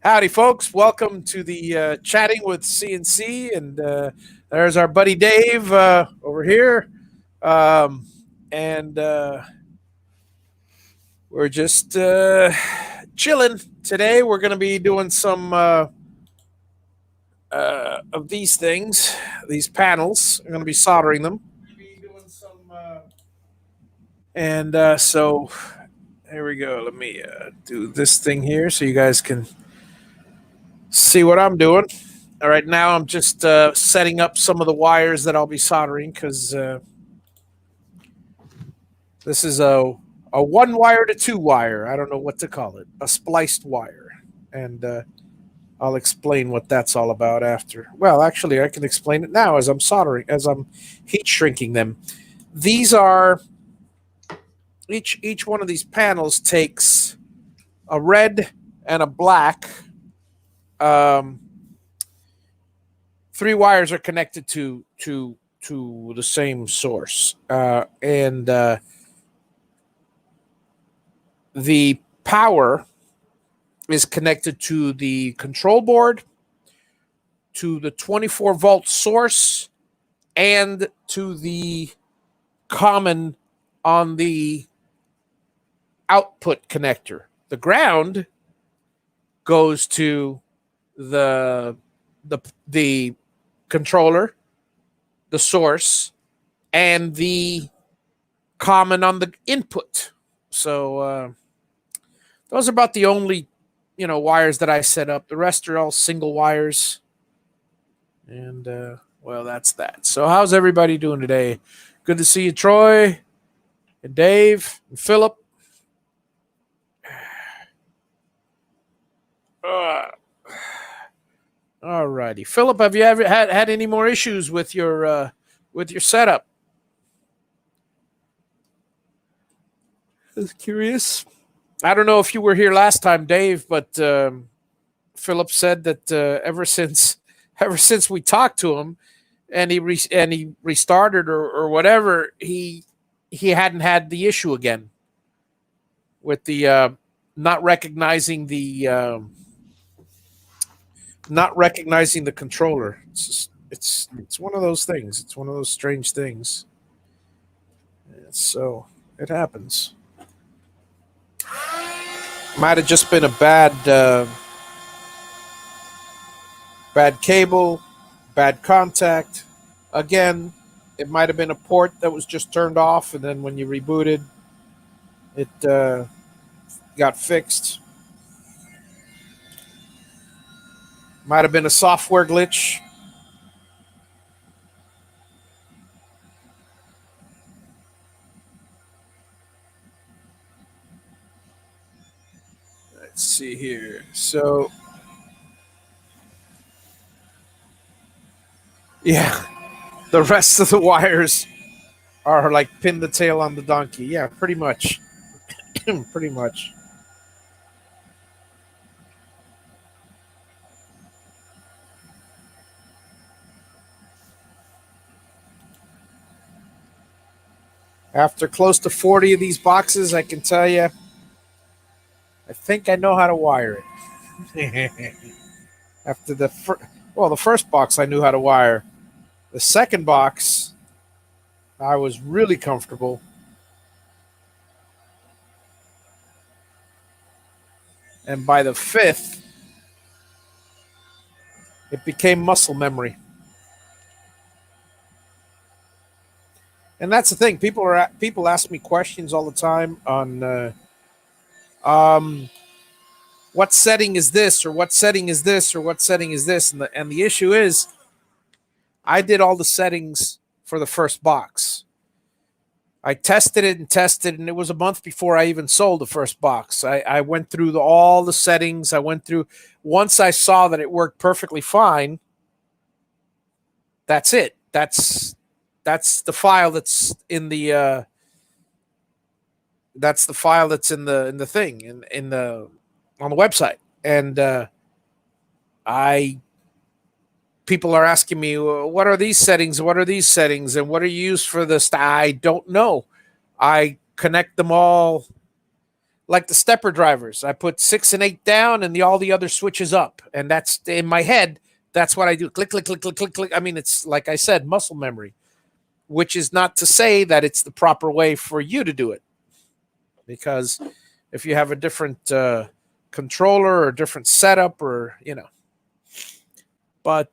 Howdy, folks. Welcome to the Chatting with CNC. And there's our buddy Dave over here. Um, and we're just chilling. Today, we're going to be doing some of these things, these panels. I'm going to be soldering them. And so here we go. Let me do this thing here so you guys can see what I'm doing. All right, now I'm just setting up some of the wires that I'll be soldering because this is a one wire to two wire. I don't know what to call it, a spliced wire, and I'll explain what that's all about after. Well, actually, I can explain it now as I'm soldering, as I'm heat shrinking them. These are each one of these panels takes a red and a black. Um, Three wires are connected to the same source, and the power is connected to the control board, to the 24-volt source, and to the common on the output connector. The ground goes to the controller, the source, and the common on the input. So those are about the only wires that I set up. The rest are all single wires. And well, that's that. So how's everybody doing today? Good to see you, Troy and Dave and Philip. All righty, Philip. Have you ever had any more issues with your setup? I was curious. I don't know if you were here last time, Dave, but Philip said that ever since we talked to him, and he restarted or whatever, he hadn't had the issue again with the not recognizing the not recognizing the controller. It's one of those things. It's one of those strange things. So it happens. Might have just been a bad cable, bad contact. Again, it might have been a port that was just turned off, and then when you rebooted, it got fixed. Might have been a software glitch. Let's see here. So, yeah, the rest of the wires are like pin the tail on the donkey. Yeah, pretty much. Pretty much. After close to 40 of these boxes, I can tell you, I think I know how to wire it. After the first box I knew how to wire. The second box, I was really comfortable. And by the fifth, it became muscle memory. And that's the thing. People ask me questions all the time on um, what setting is this, or what setting is this, or what setting is this, and the issue is I did all the settings for the first box. I tested, and it was a month before I even sold the first box. I went through all the settings. I went through. Once I saw that it worked perfectly fine, that's it. That's the file that's in the thing in the on the website. And I people are asking me, "Well, what are these settings? What are these settings? And what are you used for this?" I don't know. I connect them all. like the stepper drivers. I put 6 and 8 down, and all the other switches up, and that's in my head. That's what I do. Click, click, click, click, click, click. I mean, it's like I said, muscle memory, which is not to say that it's the proper way for you to do it, because if you have a different controller or different setup, or but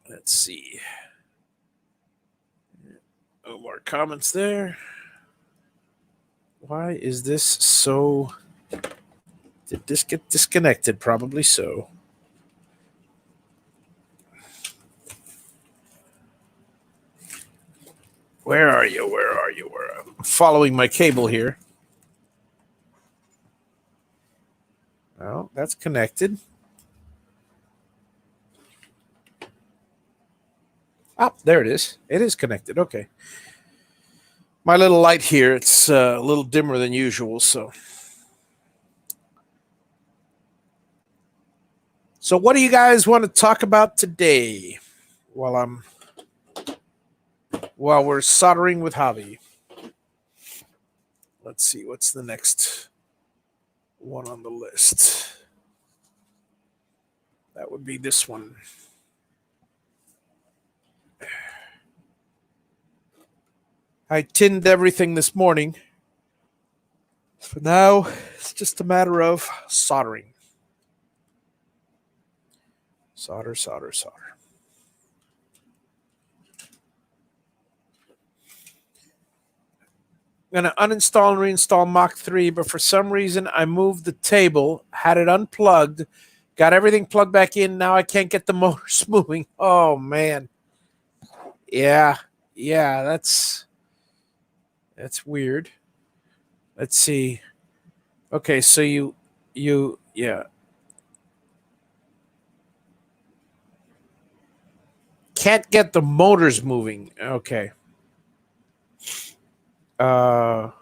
let's see. No more comments there. Why is this so? Did this get disconnected? Probably so. Where are you? Where are you? Where I'm following my cable here. Oh, that's connected. Ah, there it is. It is connected. Okay. My little light here, it's a little dimmer than usual, so. So what do you guys want to talk about today while we're soldering with Javi? Let's see, what's the next one on the list? That would be this one. I tinned everything this morning. So now it's just a matter of soldering. Solder, solder, solder. I'm going to uninstall and reinstall Mach 3, but for some reason I moved the table, had it unplugged, got everything plugged back in. Now I can't get the motors moving. Oh, man. Yeah, that's weird. Let's see. Okay, so yeah. Can't get the motors moving. Okay. Does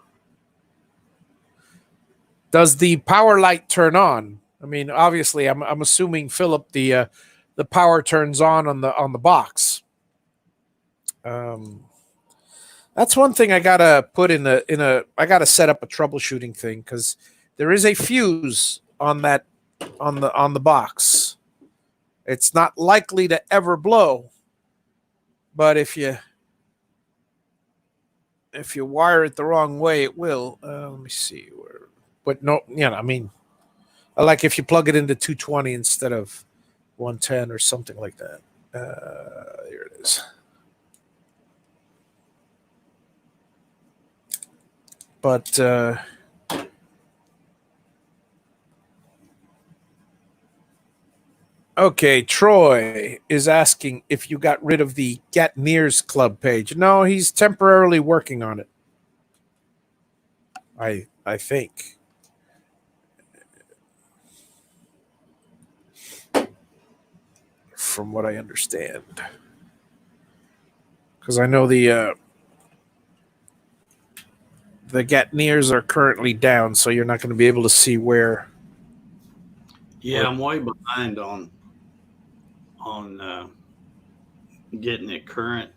the power light turn on? I mean, obviously, I'm assuming, Philip, the power turns on the box. That's one thing I gotta put I gotta set up a troubleshooting thing, because there is a fuse on the box. It's not likely to ever blow, but if you wire it the wrong way, it will. Let me see where. But no, I mean, like if you plug it into 220 instead of 110 or something like that. Here it is. But okay, Troy is asking if you got rid of the Get Nears Club page. No, he's temporarily working on it. I think. From what I understand. Because I know the Get Nears are currently down, so you're not going to be able to see where. Yeah, I'm way behind on getting it current,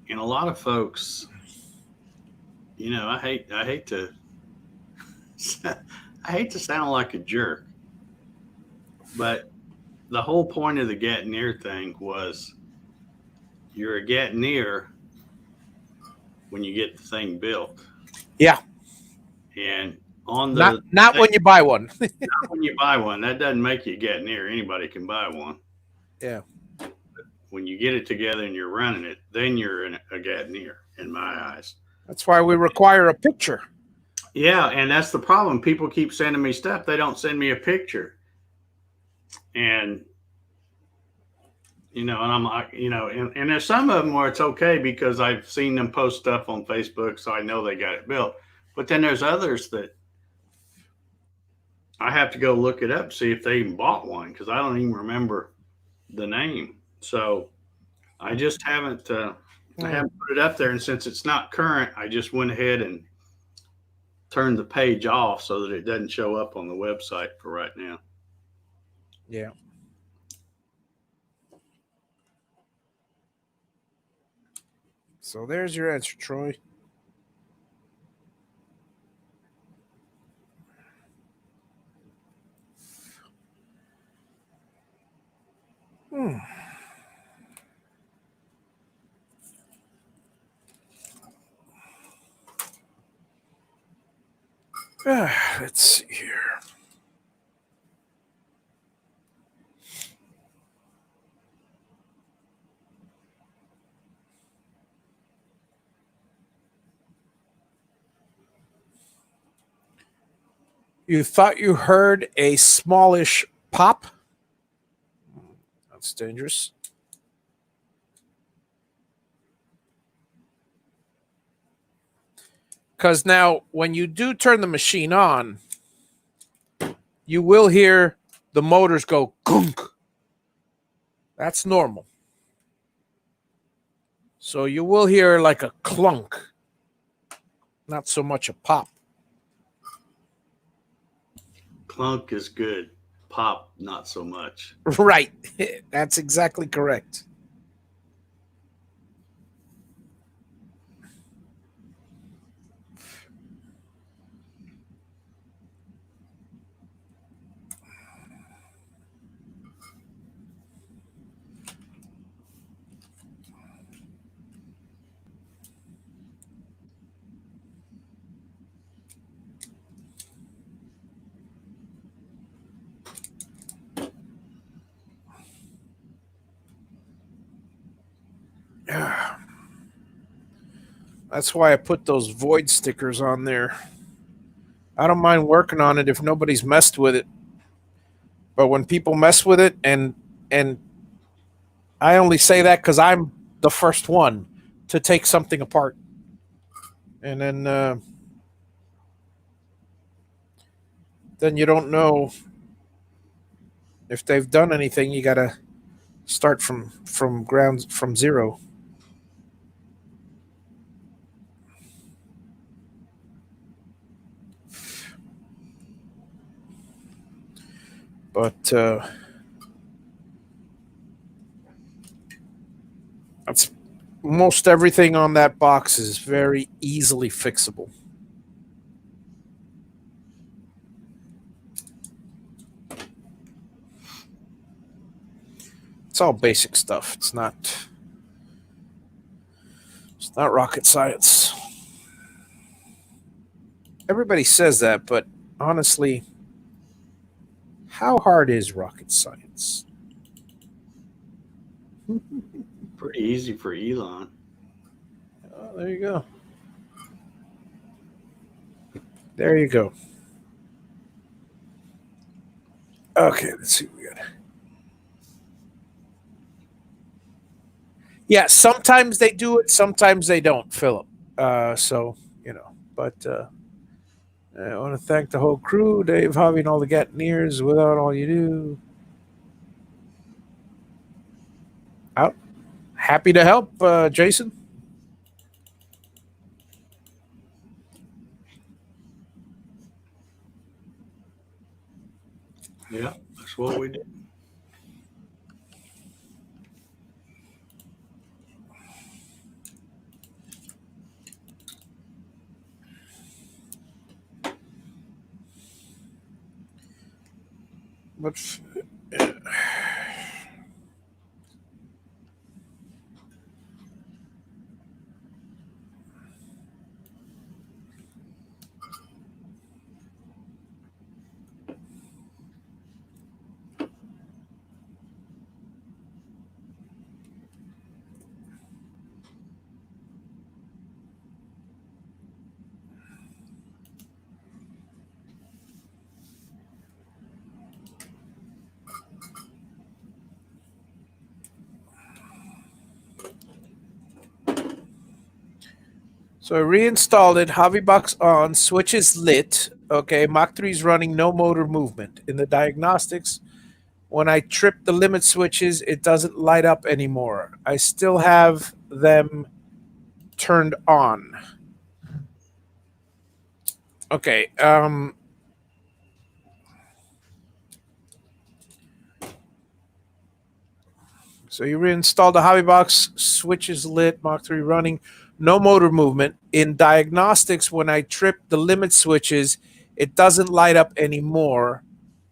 and a lot of folks, I hate to I hate to sound like a jerk, but the whole point of the get near thing was you're a get near when you get the thing built, Yeah. and on not when you buy one. not when you buy one, that doesn't make you get near. Anybody can buy one. Yeah. When you get it together and you're running it, then you're a get near in my eyes. That's why we require a picture. Yeah, and that's the problem. People keep sending me stuff. They don't send me a picture. And and I'm like, and there's some of them where it's okay because I've seen them post stuff on Facebook, so I know they got it built. But then there's others that I have to go look it up to see if they even bought one because I don't even remember the name. So I just haven't I haven't put it up there, and since it's not current, I just went ahead and turned the page off so that it doesn't show up on the website for right now. Yeah. So there's your answer, Troy. Let's see here. You thought you heard a smallish pop? That's dangerous. Because now, when you do turn the machine on, you will hear the motors go gunk. That's normal. So you will hear like a clunk, not so much a pop. Clunk is good. Pop, not so much. Right. That's exactly correct. That's why I put those void stickers on there. I don't mind working on it if nobody's messed with it. But when people mess with it, and I only say that because I'm the first one to take something apart, and then you don't know if they've done anything. You gotta start from ground from zero. But that's most everything on that box is very easily fixable. It's all basic stuff. It's not rocket science. Everybody says that, but honestly, how hard is rocket science? Pretty easy for Elon. Oh, there you go. There you go. Okay, let's see what we got. Yeah, sometimes they do it, sometimes they don't, Philip. So, but I want to thank the whole crew, Dave, Javi, and all the Gatineers. Without all you do, out. Happy to help, Jason. Yeah, that's what we do. But so I reinstalled it. Javi box on. Switch is lit. Okay, Mach 3 is running. No motor movement. In the diagnostics, when I trip the limit switches, it doesn't light up anymore. I still have them turned on. Okay. So you reinstalled the Hobby Box, switch is lit, Mach 3 running, no motor movement. In diagnostics, when I trip the limit switches, it doesn't light up anymore.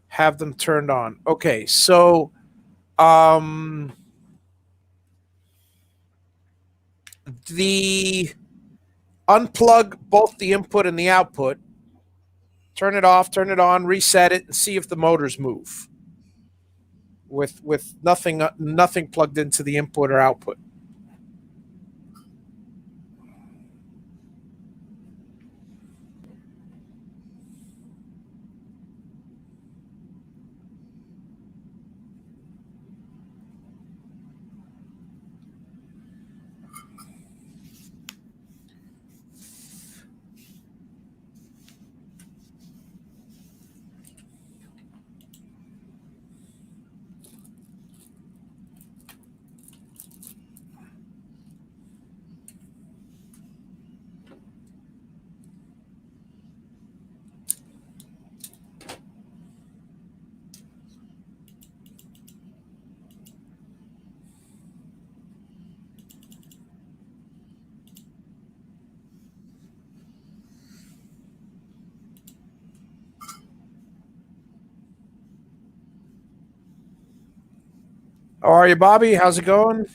Have them turned on. Okay, so Um, the unplug both the input and the output, turn it off, turn it on, reset it, and see if the motors move with nothing plugged into the input or output. How are you, Bobby? How's it going?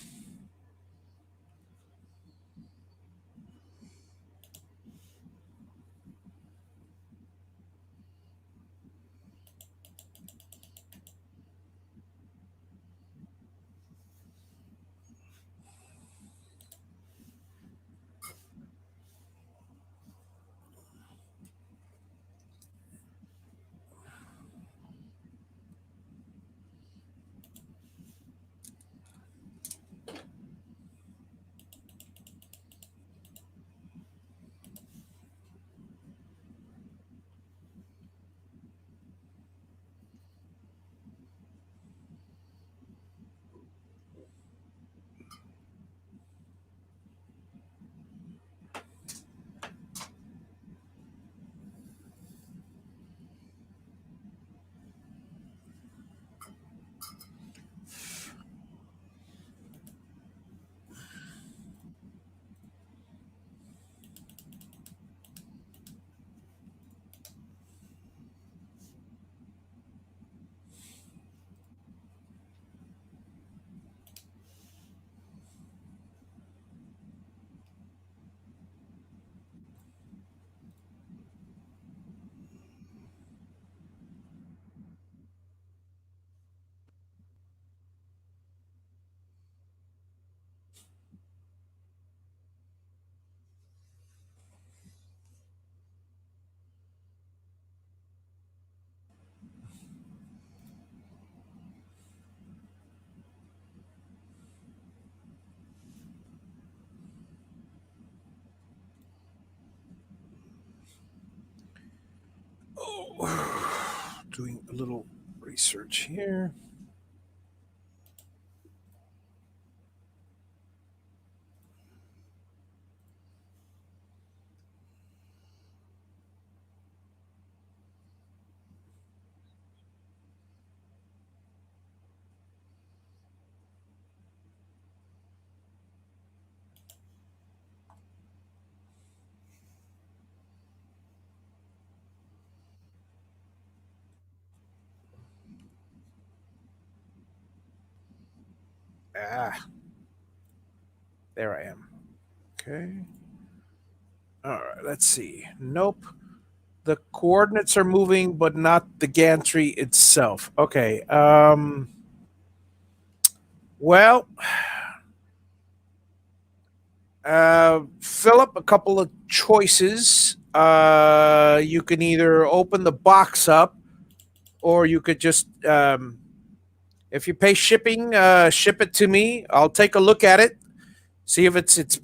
Oh, doing a little research here. Ah, there I am. Okay. All right. Let's see. Nope. The coordinates are moving, but not the gantry itself. Okay. Well, Philip, a couple of choices. You can either open the box up, or you could just, if you pay shipping, ship it to me. I'll take a look at it, see if it's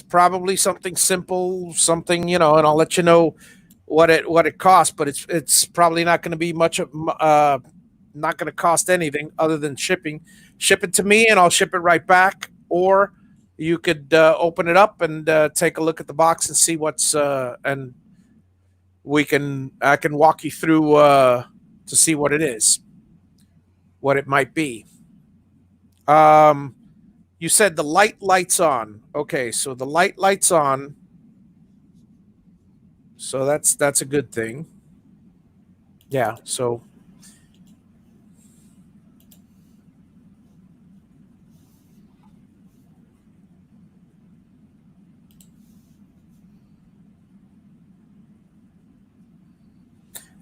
probably something simple, something, and I'll let you know what it costs. But it's probably not going to be much of not going to cost anything other than shipping. Ship it to me, and I'll ship it right back. Or you could open it up and take a look at the box and see what's and I can walk you through to see what it is, what it might be. Um, you said the lights on. Okay, so the lights on. So that's a good thing. Yeah. So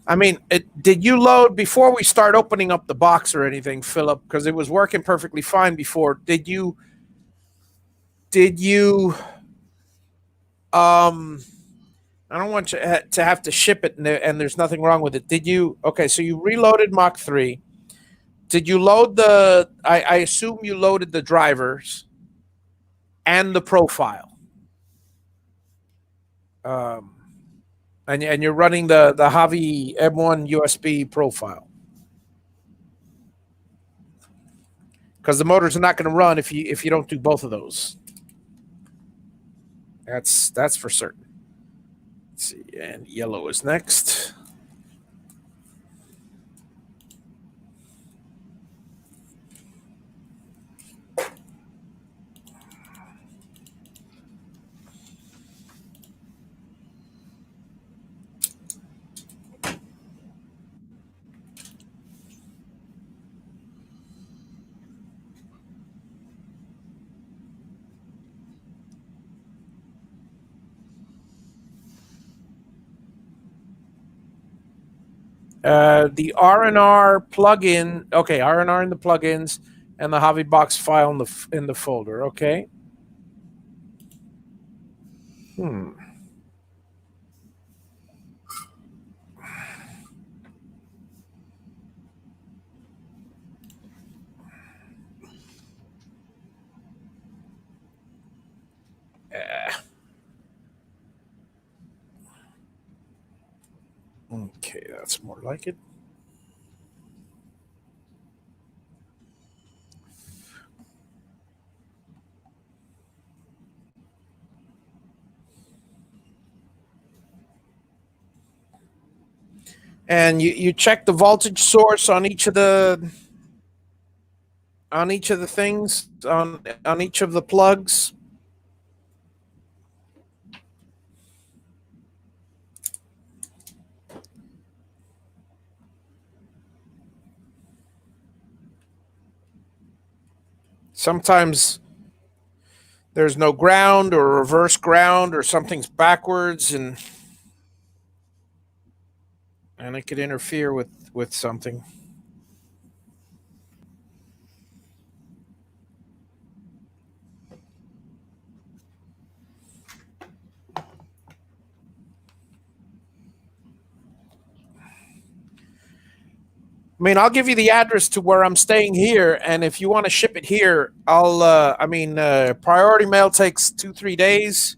I mean, did you load before we start opening up the box or anything, Philip? Because it was working perfectly fine before. Did you um I don't want you to have to ship it and there's nothing wrong with it. Did you Okay, so you reloaded Mach 3. Did you load I assume you loaded the drivers and the profile. Um and you're running the Javi M1 USB profile. Because the motors are not going to run if you don't do both of those. That's for certain. Let's see, and yellow is next. The R&R plugin. Okay, R&R in the plugins, and the Javi box file in the folder. Okay. Hmm. Okay, that's more like it. And you check the voltage source on each of the things on each of the plugs. Sometimes there's no ground or reverse ground or something's backwards and it could interfere with something. I mean, I'll give you the address to where I'm staying here, and if you want to ship it here, I'll. Priority mail takes 2-3 days.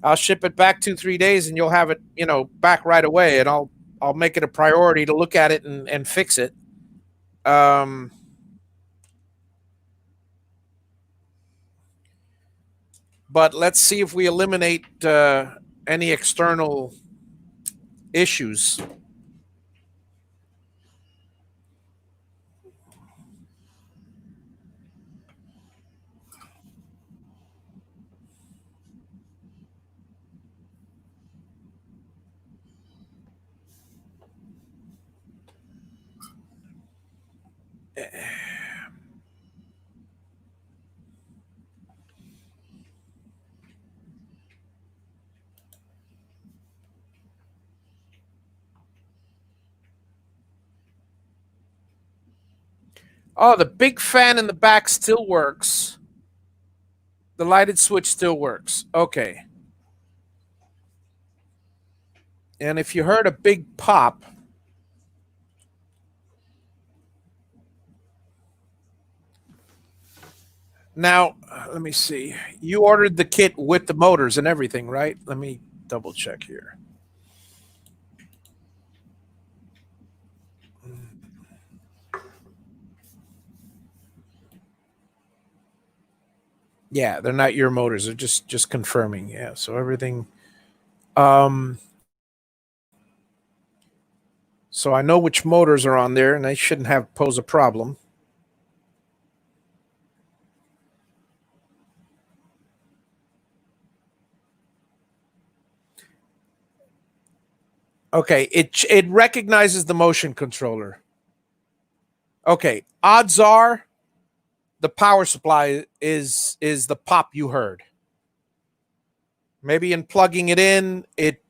I'll ship it back 2-3 days, and you'll have it, back right away. And I'll make it a priority to look at it and fix it. Um, but let's see if we eliminate any external issues. Oh, the big fan in the back still works. The lighted switch still works. Okay. And if you heard a big pop, now let me see. You ordered the kit with the motors and everything, right? Let me double check here. Yeah, they're not your motors. They're just confirming. Yeah, so everything. Um, so I know which motors are on there, and they shouldn't have pose a problem. Okay, it recognizes the motion controller. Okay, odds are the power supply is the pop you heard. Maybe in plugging it in, it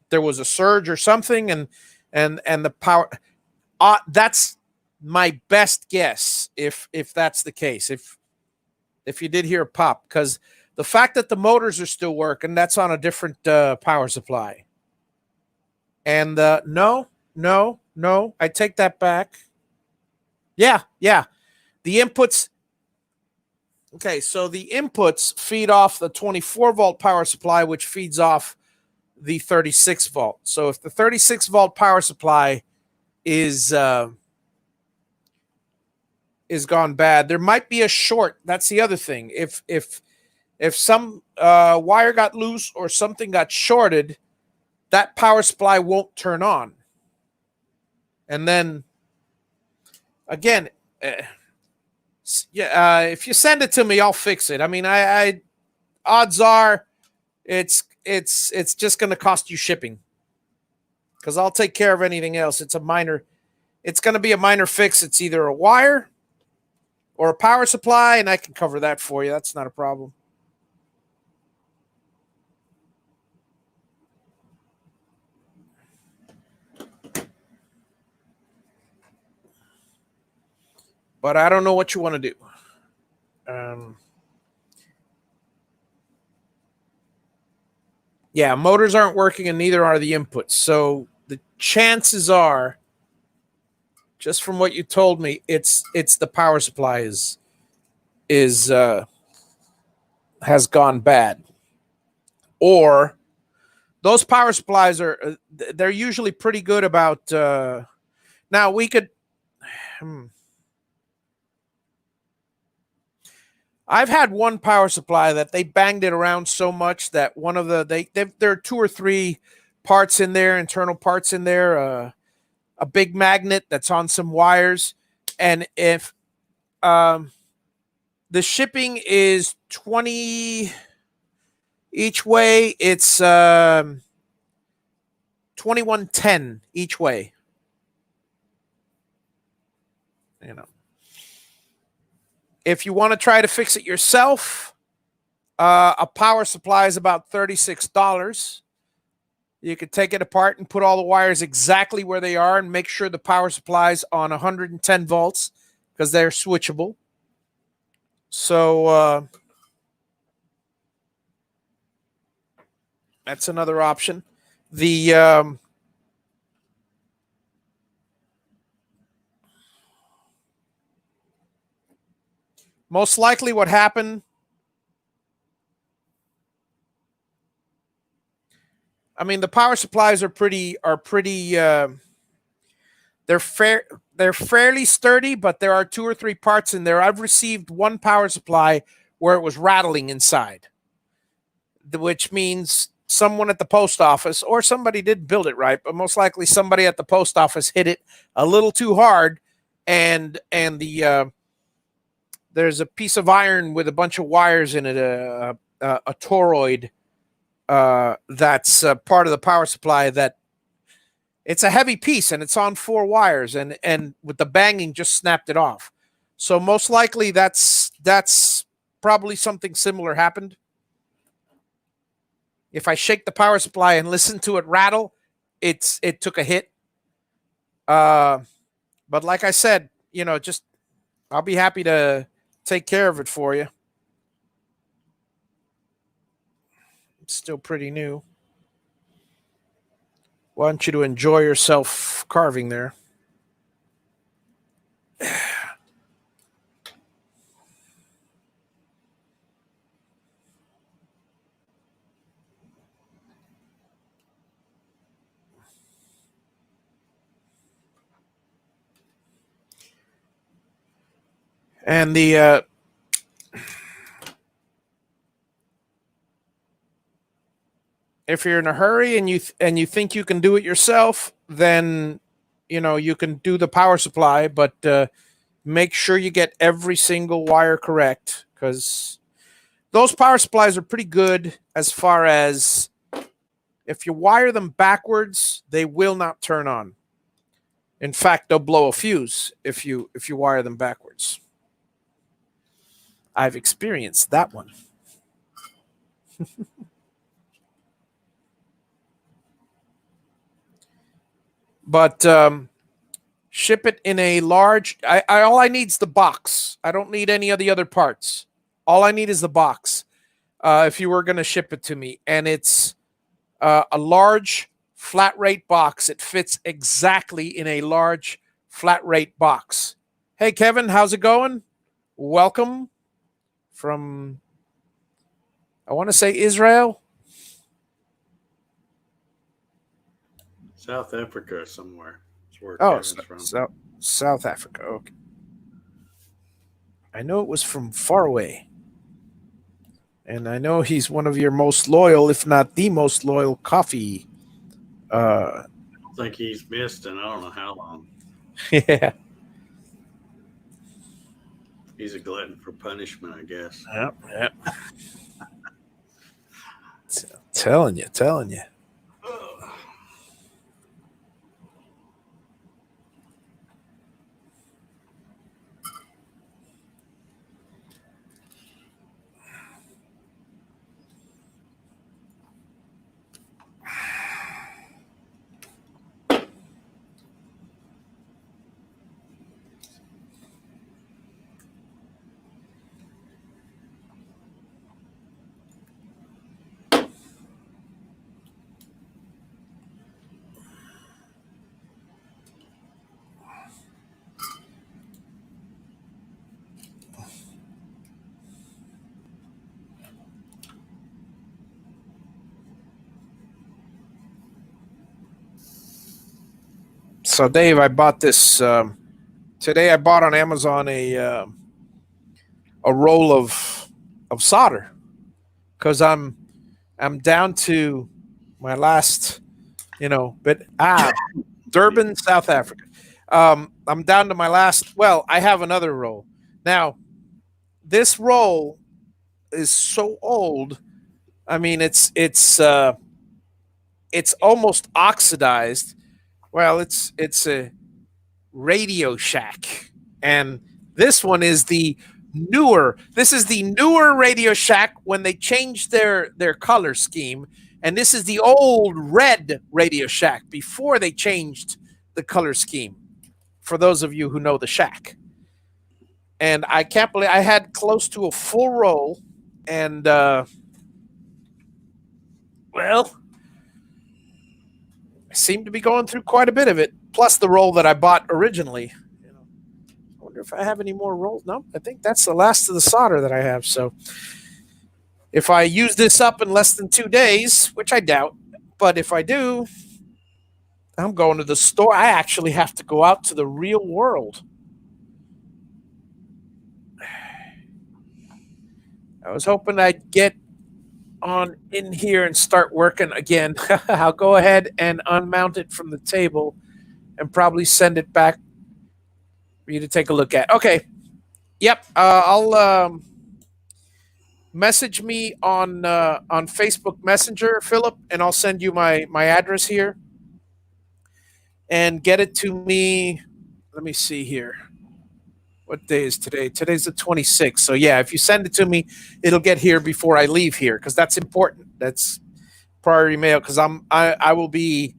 there was a surge or something, and the power. That's my best guess if that's the case. If you did hear a pop, because the fact that the motors are still working, that's on a different power supply. And no, no, no, I take that back. Yeah, yeah. The inputs. Okay, so the inputs feed off the 24-volt power supply, which feeds off the 36-volt. So if the 36-volt power supply is gone bad, there might be a short. That's the other thing. If some wire got loose or something got shorted, that power supply won't turn on. And then again, if you send it to me, I'll fix it. I mean, I odds are it's just going to cost you shipping, because I'll take care of anything else. It's going to be a minor fix. It's either a wire or a power supply, and I can cover that for you. That's not a problem. But I don't know what you want to do. Yeah, motors aren't working, and neither are the inputs. So the chances are, just from what you told me, it's the power supply is has gone bad, or those power supplies they're usually pretty good about. Now we could. I've had one power supply that they banged it around so much that one of there are 2 or 3 parts in there, internal parts in there, a big magnet that's on some wires, and if the shipping is 20 each way, it's 2110 each way. You know. If you want to try to fix it yourself, a power supply is about $36. You could take it apart and put all the wires exactly where they are and make sure the power supply's on 110 volts, because they're switchable. So that's another option. The most likely what happened, I mean, the power supplies are pretty they're fairly sturdy, but there are 2 or 3 parts in there. I've received one power supply where it was rattling inside, which means someone at the post office, or somebody did build it right, but most likely somebody at the post office hit it a little too hard, and the there's a piece of iron with a bunch of wires in it, a toroid that's part of the power supply, that it's a heavy piece and it's on 4 wires, and with the banging just snapped it off. So most likely that's probably something similar happened. If I shake the power supply and listen to it rattle, it took a hit. But like I said, just I'll be happy to take care of it for you. It's still pretty new. Want you to enjoy yourself carving there. And the if you're in a hurry and you think you can do it yourself, then you can do the power supply, but make sure you get every single wire correct, because those power supplies are pretty good as far as if you wire them backwards, they will not turn on. In fact, they'll blow a fuse if you wire them backwards. I've experienced that one. but ship it in a large. All I need is the box. I don't need any of the other parts. All I need is the box. If you were going to ship it to me, and it's a large flat rate box. It fits exactly in a large flat rate box. Hey, Kevin, how's it going? Welcome from, I want to say, Israel. South Africa somewhere. That's where Oh, Kevin's from. South Africa. Okay. I know it was from far away. And I know he's one of your most loyal, if not the most loyal coffee. Uh, I don't think he's missed in I don't know how long. yeah. He's a glutton for punishment, I guess. Yep. Yep. Telling you, telling you. So, Dave, I bought this today. I bought on Amazon a roll of solder because I'm down to my last, bit. Durban, South Africa. I'm down to my last. Well, I have another roll now. This roll is so old. I mean, it's almost oxidized. Well, it's a Radio Shack, and this one is the newer. This is the newer Radio Shack when they changed their color scheme, and this is the old red Radio Shack before they changed the color scheme. For those of you who know the Shack, and I can't believe I had close to a full roll, and well, I seem to be going through quite a bit of it. Plus the roll that I bought originally. I wonder if I have any more rolls. No, I think that's the last of the solder that I have. So if I use this up in less than 2 days, which I doubt, but if I do, I'm going to the store. I actually have to go out to the real world. I was hoping I'd get on in here and start working again. I'll go ahead and unmount it from the table and probably send it back for you to take a look at. Okay. Yep. I'll message me on Facebook Messenger, Philip, and I'll send you my address here and get it to me. Let me see here. What day is today? Today's the 26th. So yeah, if you send it to me, it'll get here before I leave here because that's important. That's priority mail because I will be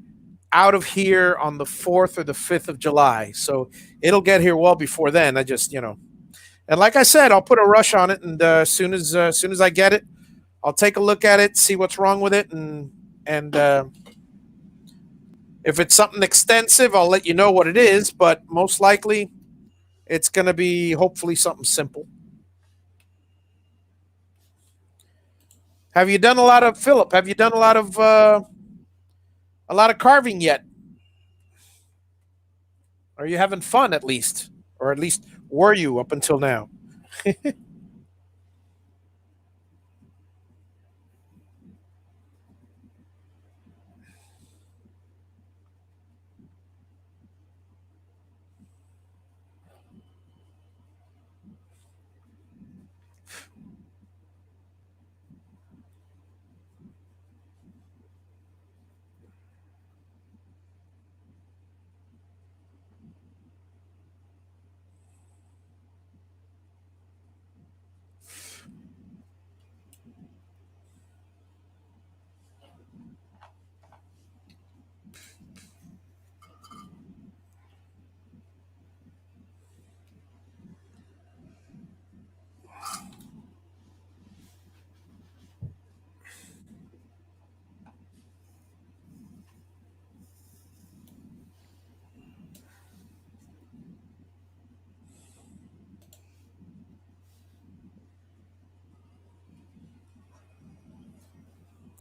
out of here on the 4th or the 5th of July. So it'll get here well before then. I just and like I said, I'll put a rush on it, and as soon as I get it, I'll take a look at it, see what's wrong with it, and if it's something extensive, I'll let you know what it is. But most likely, it's going to be hopefully something simple. Have you done a lot of Philip? Have you done a lot of carving yet? Are you having fun at least, or at least were you up until now?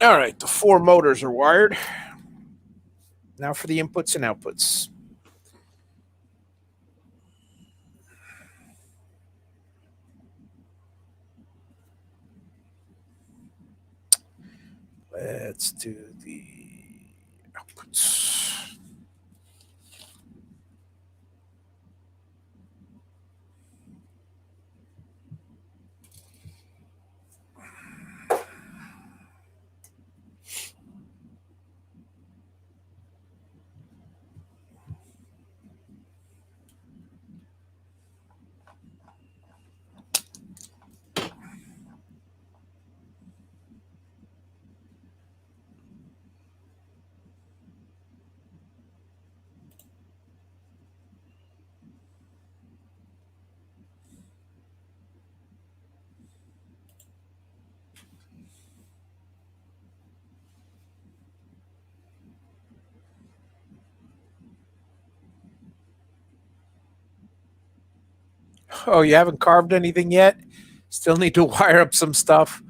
All right, the four motors are wired. Now for the inputs and outputs. Let's do the outputs. Oh, you haven't carved anything yet? Still need to wire up some stuff,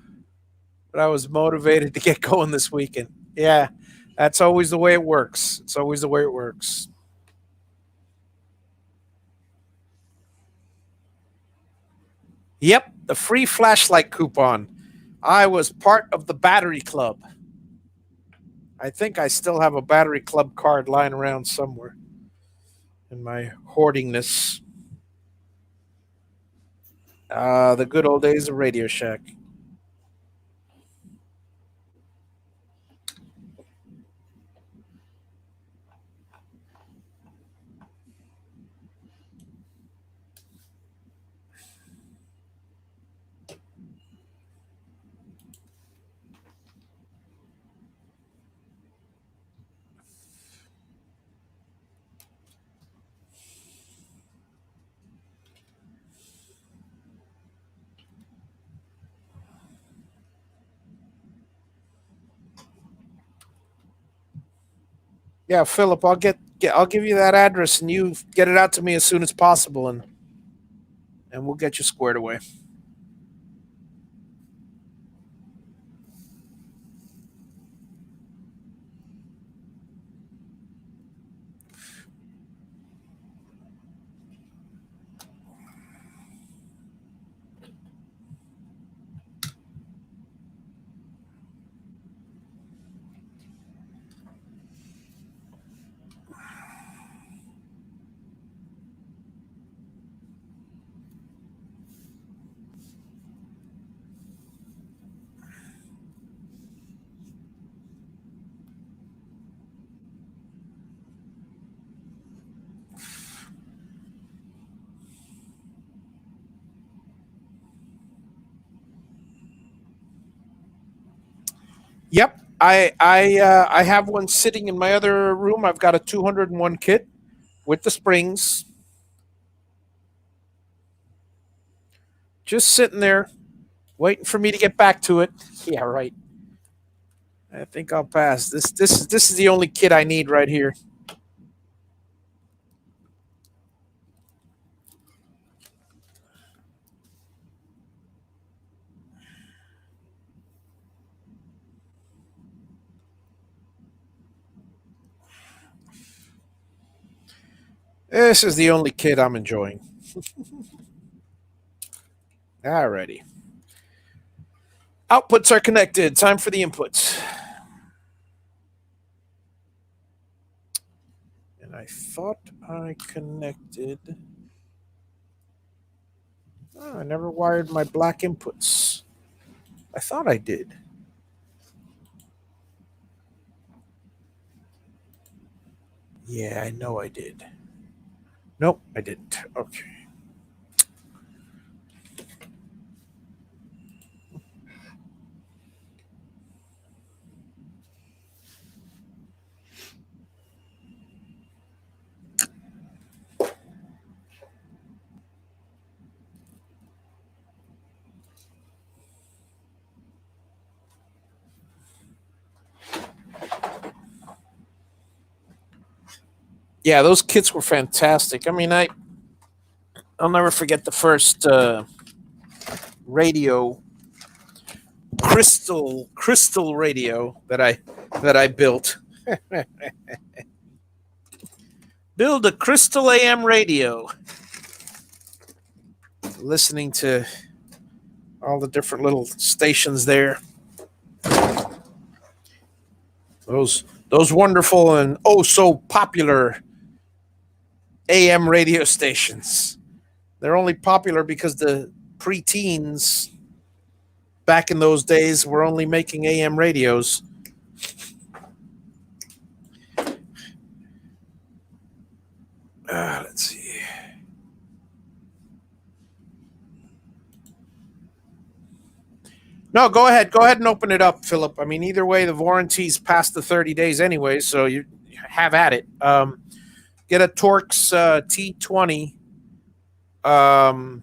but I was motivated to get going this weekend. Yeah, that's always the way it works. It's always the way it works. Yep, the free flashlight coupon. I was part of the battery club. I think I still have a battery club card lying around somewhere in my hoardingness. The good old days of Radio Shack. Yeah, Philip, I'll give you that address and you get it out to me as soon as possible, and we'll get you squared away. Yep, I have one sitting in my other room. I've got a 201 kit with the springs, just sitting there, waiting for me to get back to it. Yeah, right. I think I'll pass. This is the only kit I need right here. This is the only kit I'm enjoying. Alrighty. Outputs are connected. Time for the inputs. And I thought I connected. Oh, I never wired my black inputs. I thought I did. Yeah, I know I did. Nope, I didn't. Okay. Yeah, those kits were fantastic. I mean, I'll never forget the first radio crystal radio that I built. Build a crystal AM radio. Listening to all the different little stations there. Those wonderful and oh so popular AM radio stations. They're only popular because the preteens back in those days were only making AM radios. Let's see. No, go ahead. Go ahead and open it up, Philip. I mean, either way, the warranty's past the 30 days anyway, so you have at it. Get a Torx T20. And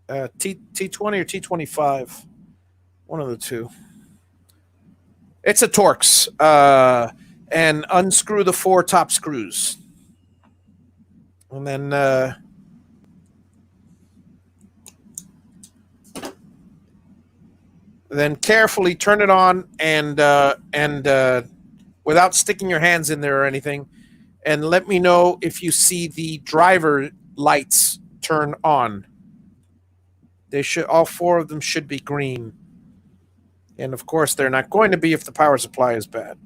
T20 or T25, one of the two. It's a Torx, and unscrew the 4 top screws, and then carefully turn it on and without sticking your hands in there or anything, and let me know if you see the driver lights turn on. They should, all 4 of them should be green. And of course, they're not going to be if the power supply is bad.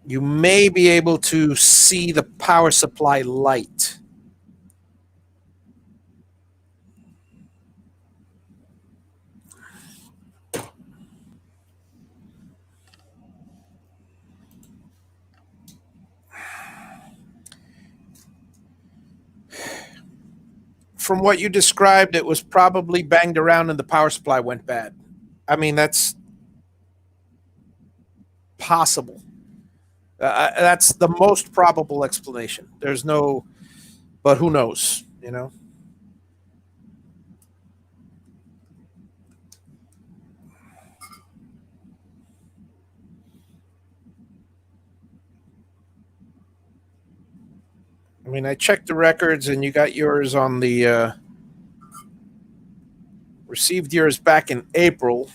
You may be able to see the power supply light. From what you described, it was probably banged around and the power supply went bad. I mean, that's possible. That's the most probable explanation. There's no, but who knows, you know? I mean, I checked the records and you got yours on the, received yours back in April.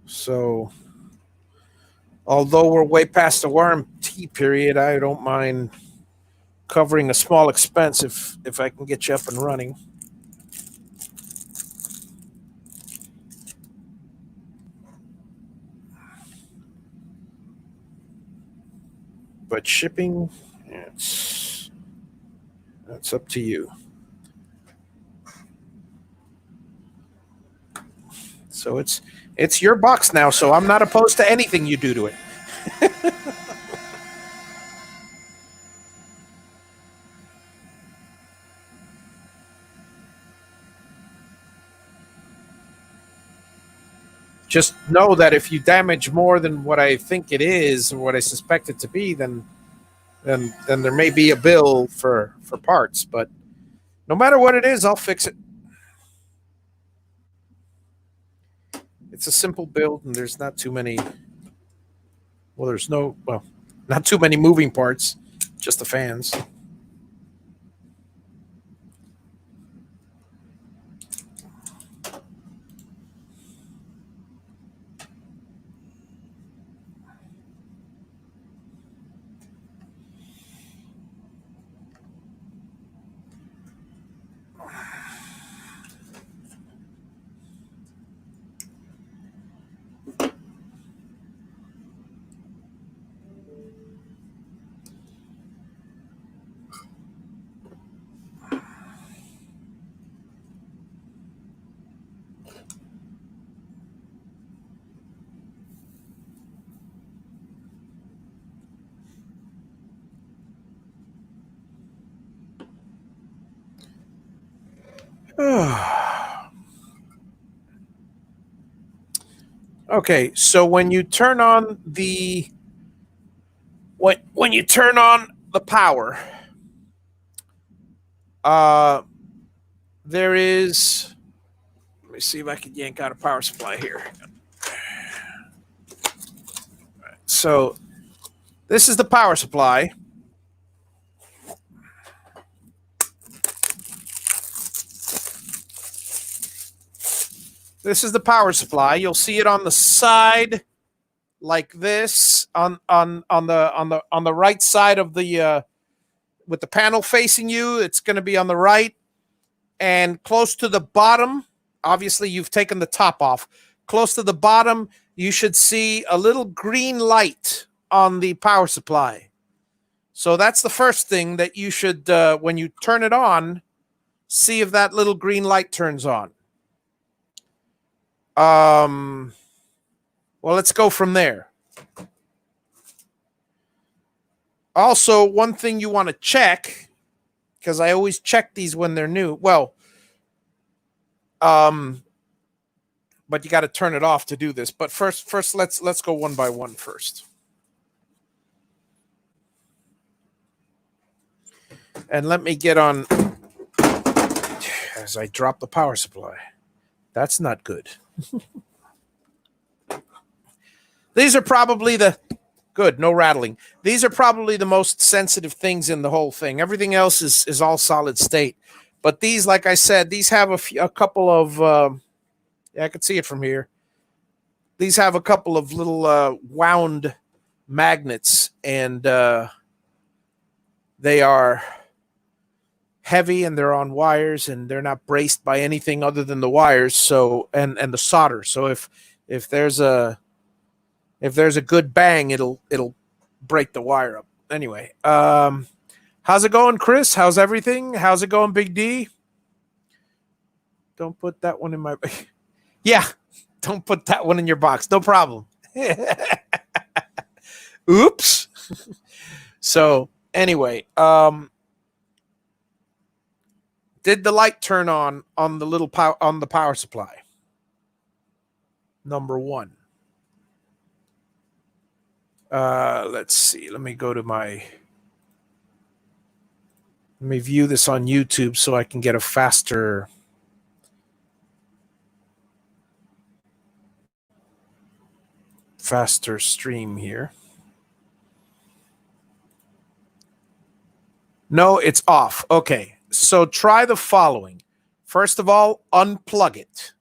So, although we're way past the warranty period, I don't mind covering a small expense if I can get you up and running. But shipping, that's up to you. So it's your box now, so I'm not opposed to anything you do to it. Just know that if you damage more than what I think it is or what I suspect it to be, then there may be a bill for parts. But no matter what it is, I'll fix it. It's a simple build, and there's not too many. Well, not too many moving parts, just the fans. Okay, so when you turn on the when you turn on the power, there is. Let me see if I can yank out a power supply here. So this is the power supply. This is the power supply. You'll see it on the side like this on the right side of the with the panel facing you. It's going to be on the right and close to the bottom. Obviously, you've taken the top off. Close to the bottom, you should see a little green light on the power supply. So that's the first thing that you should, when you turn it on, see if that little green light turns on. Well, let's go from there. Also, one thing you want to check, because I always check these when they're new. Well, but you got to turn it off to do this. But first, let's go one by one first. And let me get on as I drop the power supply. That's not good. These are probably the good, no rattling. These are probably the most sensitive things in the whole thing. Everything else is all solid state. But these, like I said, these have a couple of, I can see it from here. These have a couple of little wound magnets, and they are heavy, and they're on wires, and they're not braced by anything other than the wires. So and the solder. So if there's a good bang, it'll break the wire up. Anyway, how's it going, Chris? How's everything? How's it going, Big D? Don't put that one in my. Yeah, don't put that one in your box. No problem. Oops. So anyway, did the light turn on the little on the power supply? Number one. Let's see. Let me go to my. Let me view this on YouTube so I can get a faster stream here. No, it's off. Okay. So try the following. First of all, unplug it.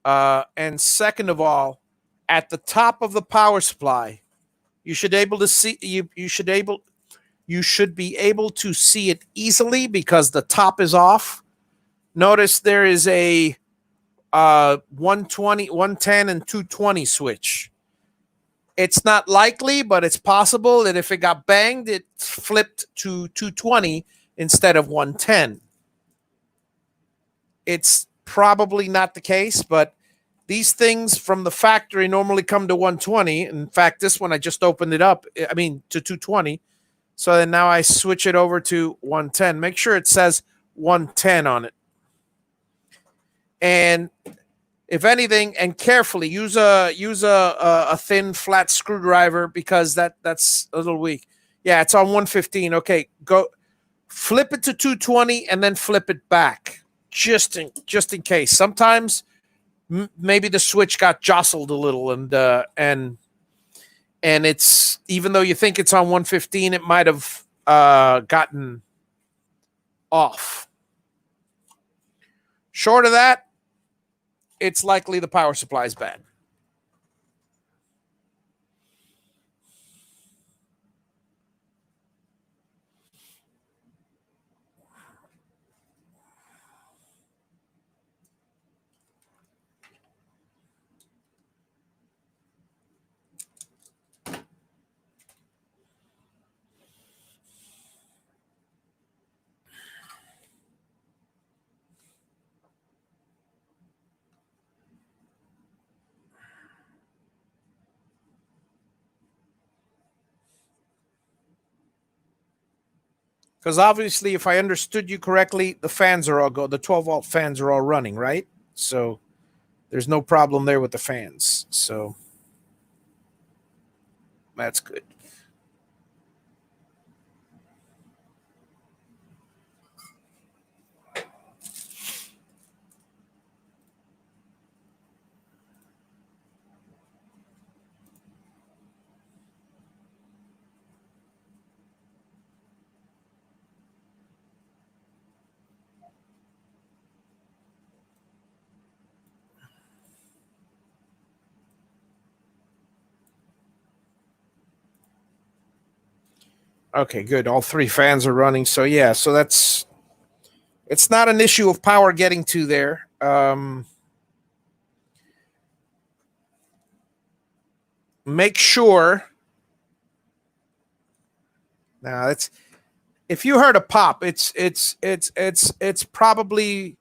And second of all, at the top of the power supply, you should able to see you should be able to see it easily because the top is off. Notice there is a 120, 110, and 220 switch. It's not likely, but it's possible that if it got banged, it flipped to 220 instead of 110. It's probably not the case, but these things from the factory normally come to 120. In fact, this one I just opened it up, to 220. So then now I switch it over to 110. Make sure it says 110 on it. And if anything, and carefully use a thin flat screwdriver because that's a little weak. Yeah, it's on 115. Okay, go flip it to 220 and then flip it back just in case. Sometimes maybe the switch got jostled a little, and it's, even though you think it's on 115, it might have gotten off. Short of that, it's likely the power supply is bad. Because obviously, if I understood you correctly, the 12-volt fans are all running, right? So there's no problem there with the fans. So that's good. Okay, good. All three fans are running. So yeah, so that's it's not an issue of power getting to there. Make sure now it's if you heard a pop, it's probably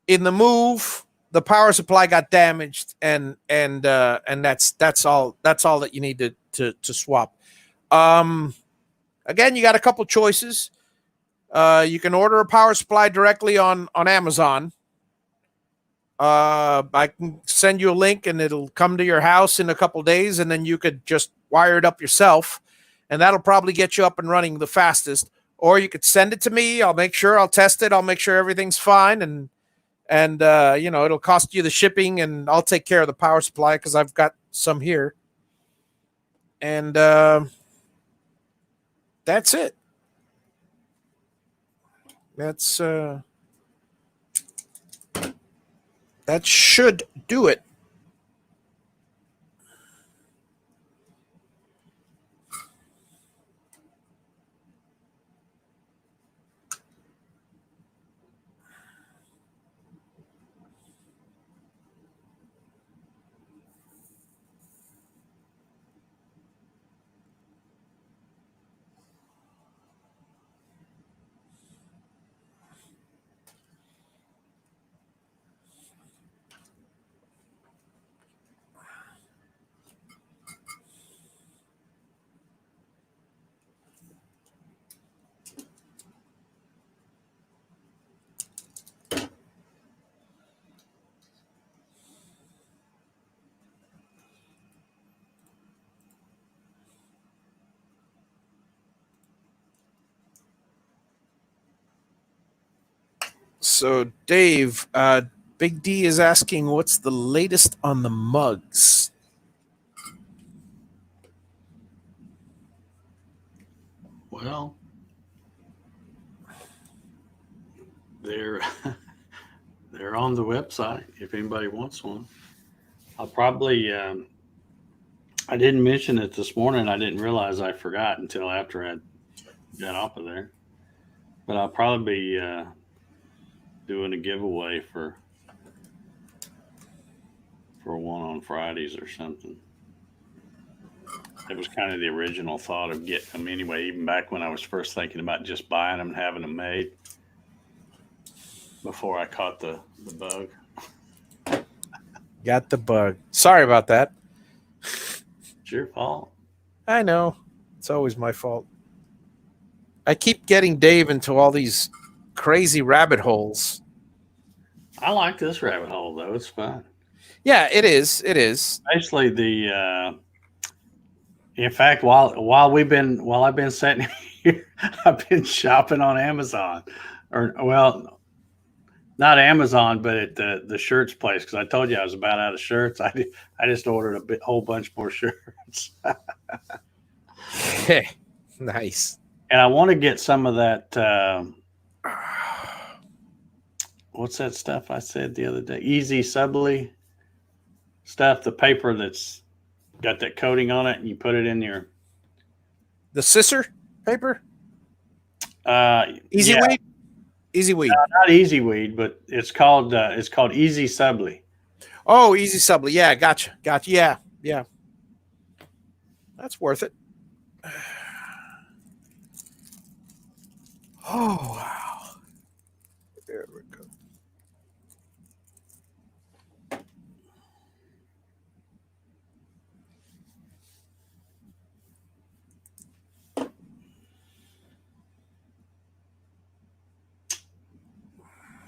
in the move. The power supply got damaged, and that's all that you need to swap. Um, Again, you got a couple choices. You can order a power supply directly on Amazon. I can send you a link, and it'll come to your house in a couple days, and then you could just wire it up yourself, and that'll probably get you up and running the fastest. Or you could send it to me. I'll make sure I'll test it. I'll make sure everything's fine, and it'll cost you the shipping, and I'll take care of the power supply because I've got some here, and that's it. That's that should do it. So, Dave, Big D is asking, what's the latest on the mugs? Well, they're they're on the website if anybody wants one. I'll probably I didn't mention it this morning. I didn't realize I forgot until after I got off of there. But I'll probably be doing a giveaway for one on Fridays or something. It was kind of the original thought of getting them anyway, even back when I was first thinking about just buying them and having them made before I caught the bug. Got the bug. Sorry about that. It's your fault. I know. It's always my fault. I keep getting Dave into all these crazy rabbit holes. I like this rabbit hole though; it's fun. Yeah, it is. It is. Especially in fact, while I've been sitting here, I've been shopping on Amazon, or well, not Amazon, but at the shirts place because I told you I was about out of shirts. I just ordered whole bunch more shirts, Nice. and I want to get some of that. What's that stuff I said the other day? Easy Subly stuff, the paper that's got that coating on it, and you put it in your The scissor paper? Easy yeah, weed? Easy weed. not Easy Weed, but it's called Easy Subly. Oh, easy subly. Yeah, gotcha. Gotcha. Yeah. Yeah. That's worth it. Oh, wow. There we go.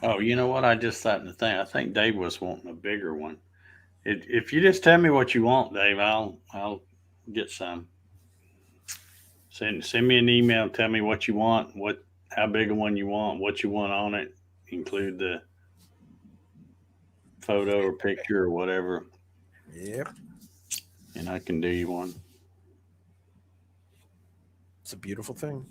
Oh, you know what? I just thought in the thing. I think Dave was wanting a bigger one. If you just tell me what you want, Dave, I'll get some. Send me an email. Tell me what you want. How big a one you want. What you want on it. Include the photo or picture or whatever, Yep. and I can do you one. It's a beautiful thing.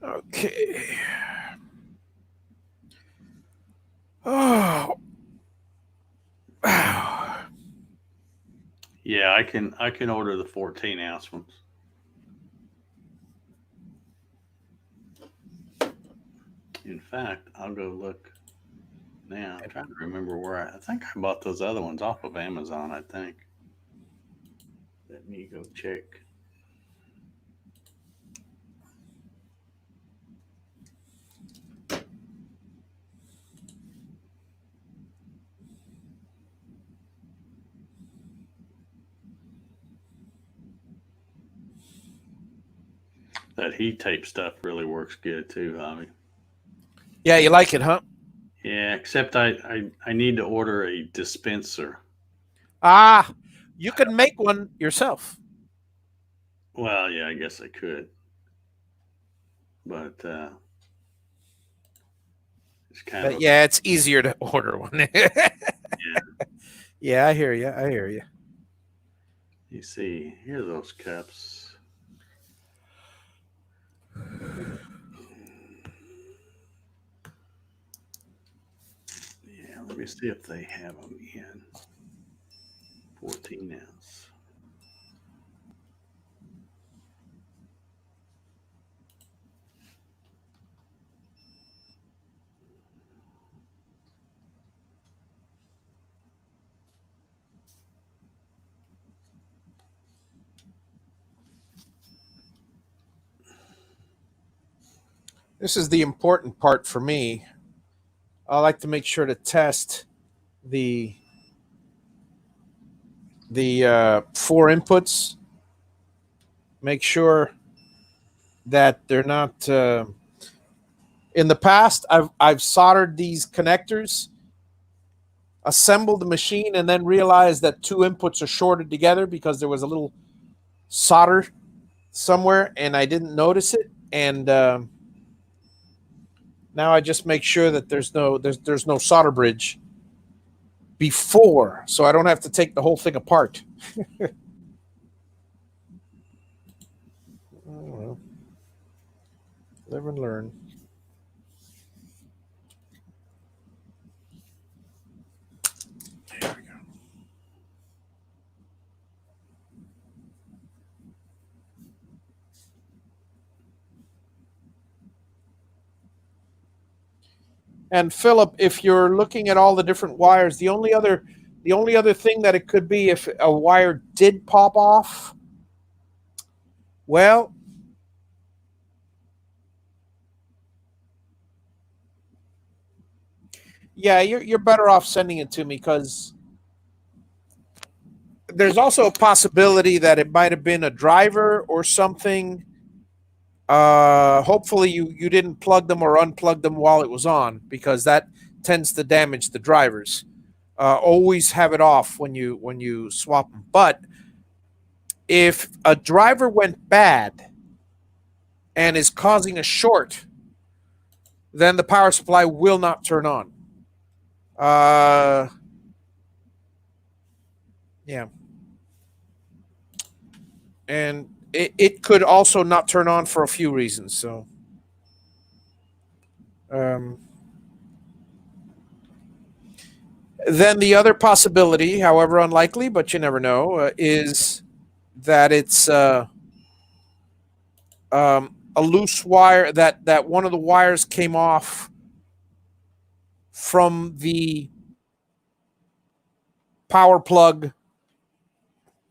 Okay. Oh, Yeah, I can order the 14-ounce ones. In fact, I'll go look now. I'm trying to remember where I think I bought those other ones off of Amazon. I think. Let me go check. That heat tape stuff really works good too, Javi. yeah, you like it, huh? Yeah, except I need to order a dispenser. Ah, you can make one yourself. Well, yeah, I guess I could, but it's kind But of yeah, it's easier to order one. yeah. Yeah, I hear you. I hear you. You see, here are those cups. Yeah, let me see if they have them in 14 ounce. This is the important part for me. I like to make sure to test the four inputs. Make sure that they're not. In the past, I've soldered these connectors, assembled the machine, and then realized that two inputs are shorted together because there was a little solder somewhere, and I didn't notice it. And now I just make sure that there's no solder bridge before, so I don't have to take the whole thing apart. Oh, well, live and learn. There we go. And Philip, if you're looking at all the different wires, the only other thing that it could be if a wire did pop off, well, yeah, you're better off sending it to me because there's also a possibility that it might have been a driver or something. Hopefully you didn't plug them or unplug them while it was on because that tends to damage the drivers. Always have it off when you swap them. But if a driver went bad and is causing a short, then the power supply will not turn on. Uh, yeah, and it could also not turn on for a few reasons. So, um, then the other possibility, however unlikely, but you never know, is that it's a loose wire that one of the wires came off from the power plug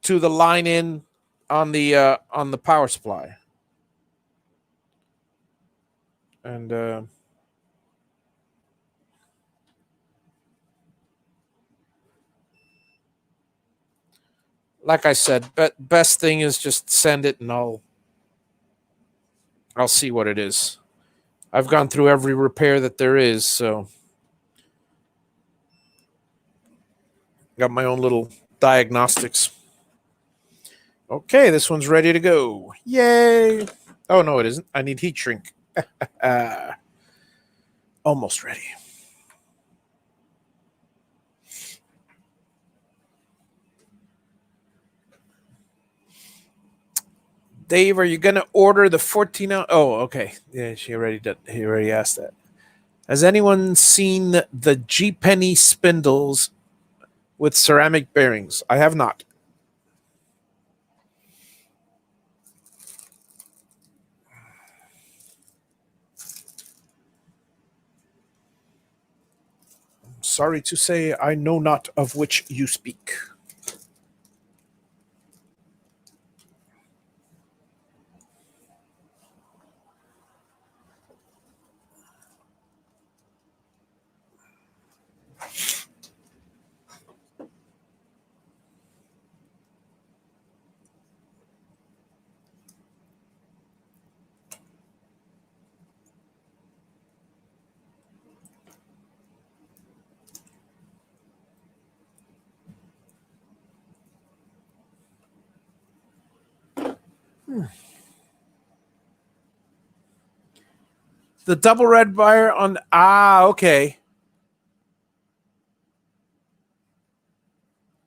to the line in on the power supply, and like I said, best thing is just send it, and I'll see what it is. I've gone through every repair that there is, so got my own little diagnostics. Okay, this one's ready to go. Yay! Oh no, it isn't. I need heat shrink. Uh, almost ready. Dave, are you gonna order the 14 ounce? Oh, okay. Yeah, she already did. He already asked that. Has anyone seen the G Penny spindles with ceramic bearings? I have not. Sorry to say, I know not of which you speak. The double red wire on okay.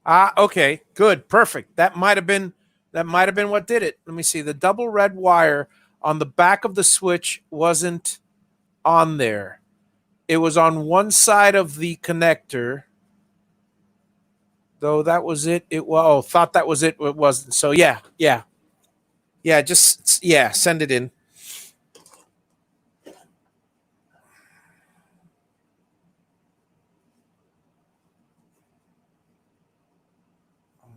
Okay, good, perfect. That might have been what did it. Let me see. The double red wire on the back of the switch wasn't on there. It was on one side of the connector. Though that was it. Thought that was it. It wasn't. So yeah. Just send it in.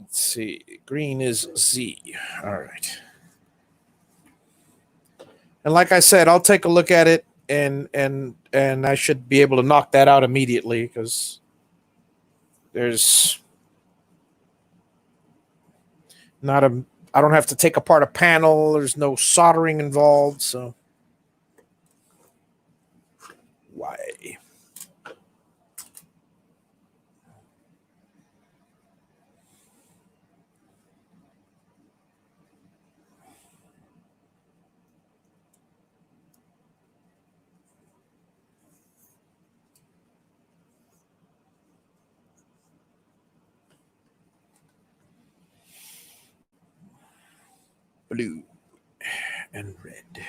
Let's see. Green is Z. All right. And like I said, I'll take a look at it and I should be able to knock that out immediately because there's not a I don't have to take apart a panel. There's no soldering involved, so why? Blue and red.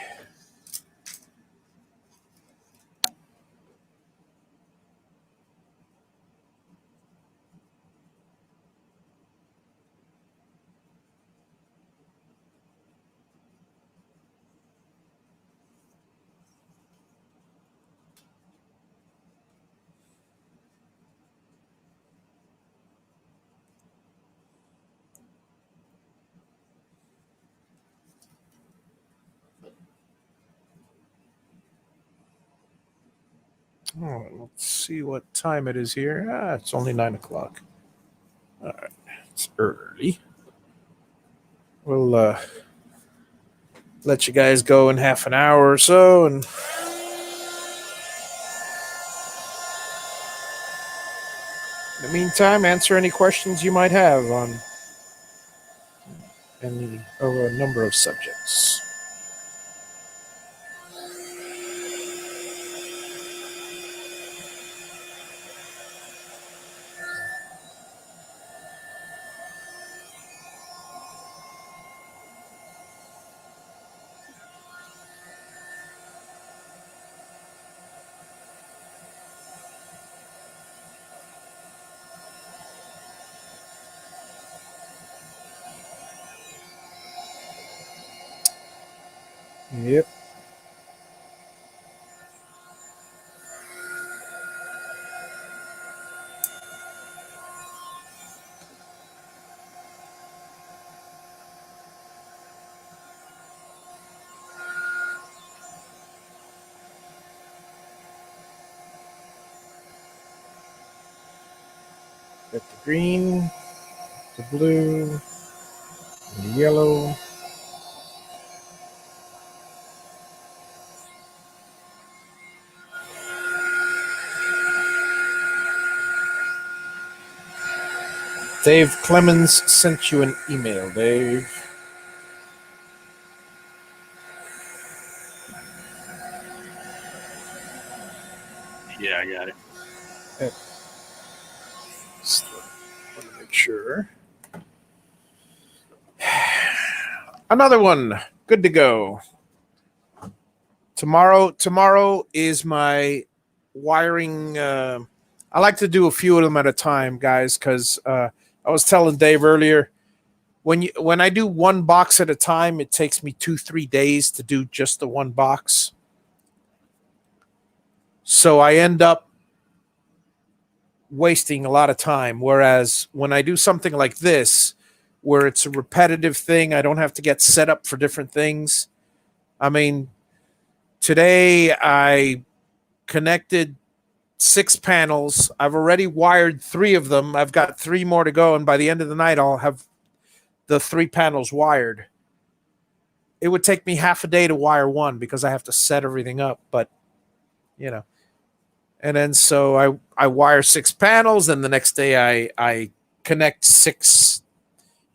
Oh, let's see what time it is here. It's only 9 o'clock. All right, it's early. We'll let you guys go in half an hour or so, and in the meantime, answer any questions you might have on any or a number of subjects. Yep. Got the green, the blue, the yellow. Dave Clemens sent you an email, Dave. Yeah, I got it. Just want to make sure. Another one. Good to go. Tomorrow is my wiring. I like to do a few of them at a time, guys, because I was telling Dave earlier, when I do one box at a time, it takes me 2-3 days to do just the one box. So I end up wasting a lot of time. Whereas when I do something like this, where it's a repetitive thing, I don't have to get set up for different things. I mean, today I connected 6 panels. I've already wired 3 of them. I've got 3 more to go. And by the end of the night, I'll have the 3 panels wired. It would take me half a day to wire one because I have to set everything up. But, you know, and then so I wire 6 panels, and the next day I connect 6,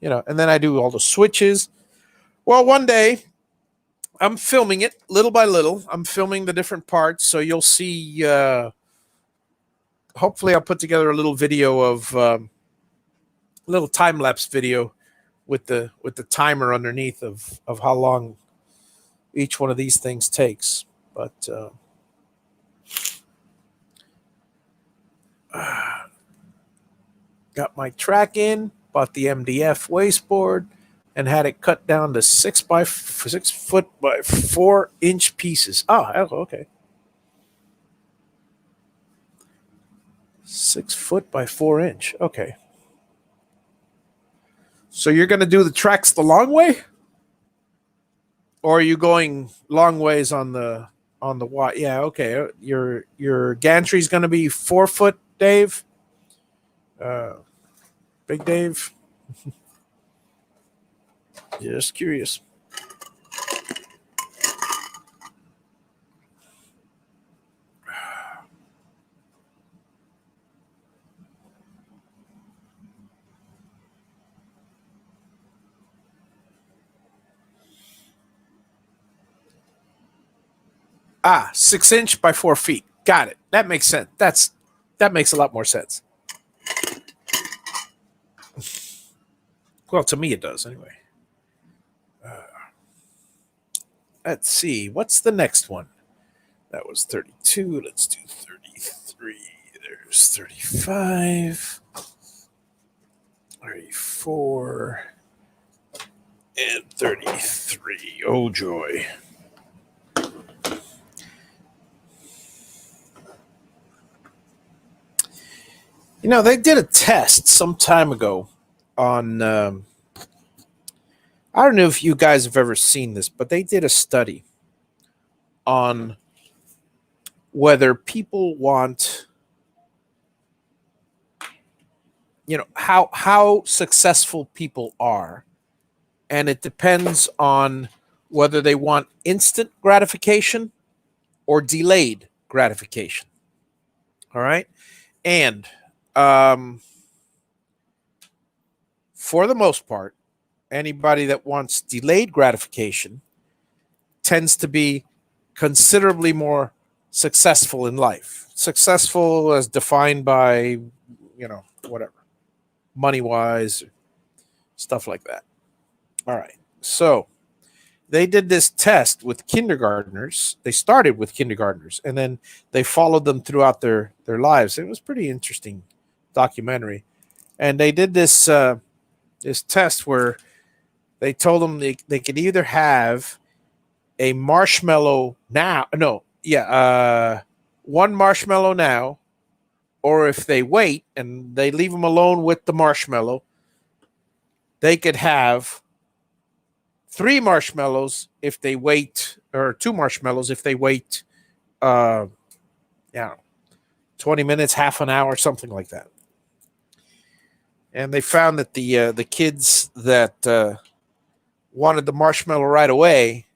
and then I do all the switches. Well, one day I'm filming it little by little. I'm filming the different parts, so you'll see. Hopefully, I'll put together a little video of a little time lapse video with the timer underneath of how long each one of these things takes. But got my track in, bought the MDF wasteboard, and had it cut down to 6 foot by 4 inch pieces. Oh, okay. 6 foot by 4 inch. Okay. So you're going to do the tracks the long way, or are you going long ways on the wide? Yeah. Okay. Your gantry's going to be 4 foot, Dave. Big Dave. Just curious. Ah, 6 inch by 4 feet. Got it. That makes sense. That makes a lot more sense. Well, to me it does anyway. Let's see. What's the next one? That was 32. Let's do 33. There's 35. 34. And 33. Oh, joy. They did a test some time ago on. I don't know if you guys have ever seen this, but they did a study on whether people want, how successful people are, and it depends on whether they want instant gratification or delayed gratification. All right, and for the most part, anybody that wants delayed gratification tends to be considerably more successful in life. Successful as defined by, whatever, money wise, stuff like that. All right. So they did this test with kindergartners. They started with kindergartners, and then they followed them throughout their lives. It was pretty interesting documentary. And they did this this test where they told them they could either have a marshmallow now. No, yeah, one marshmallow now, or if they wait and they leave them alone with the marshmallow, they could have 3 marshmallows if they wait, or 2 marshmallows if they wait, 20 minutes, half an hour, something like that. And they found that the kids that wanted the marshmallow right away,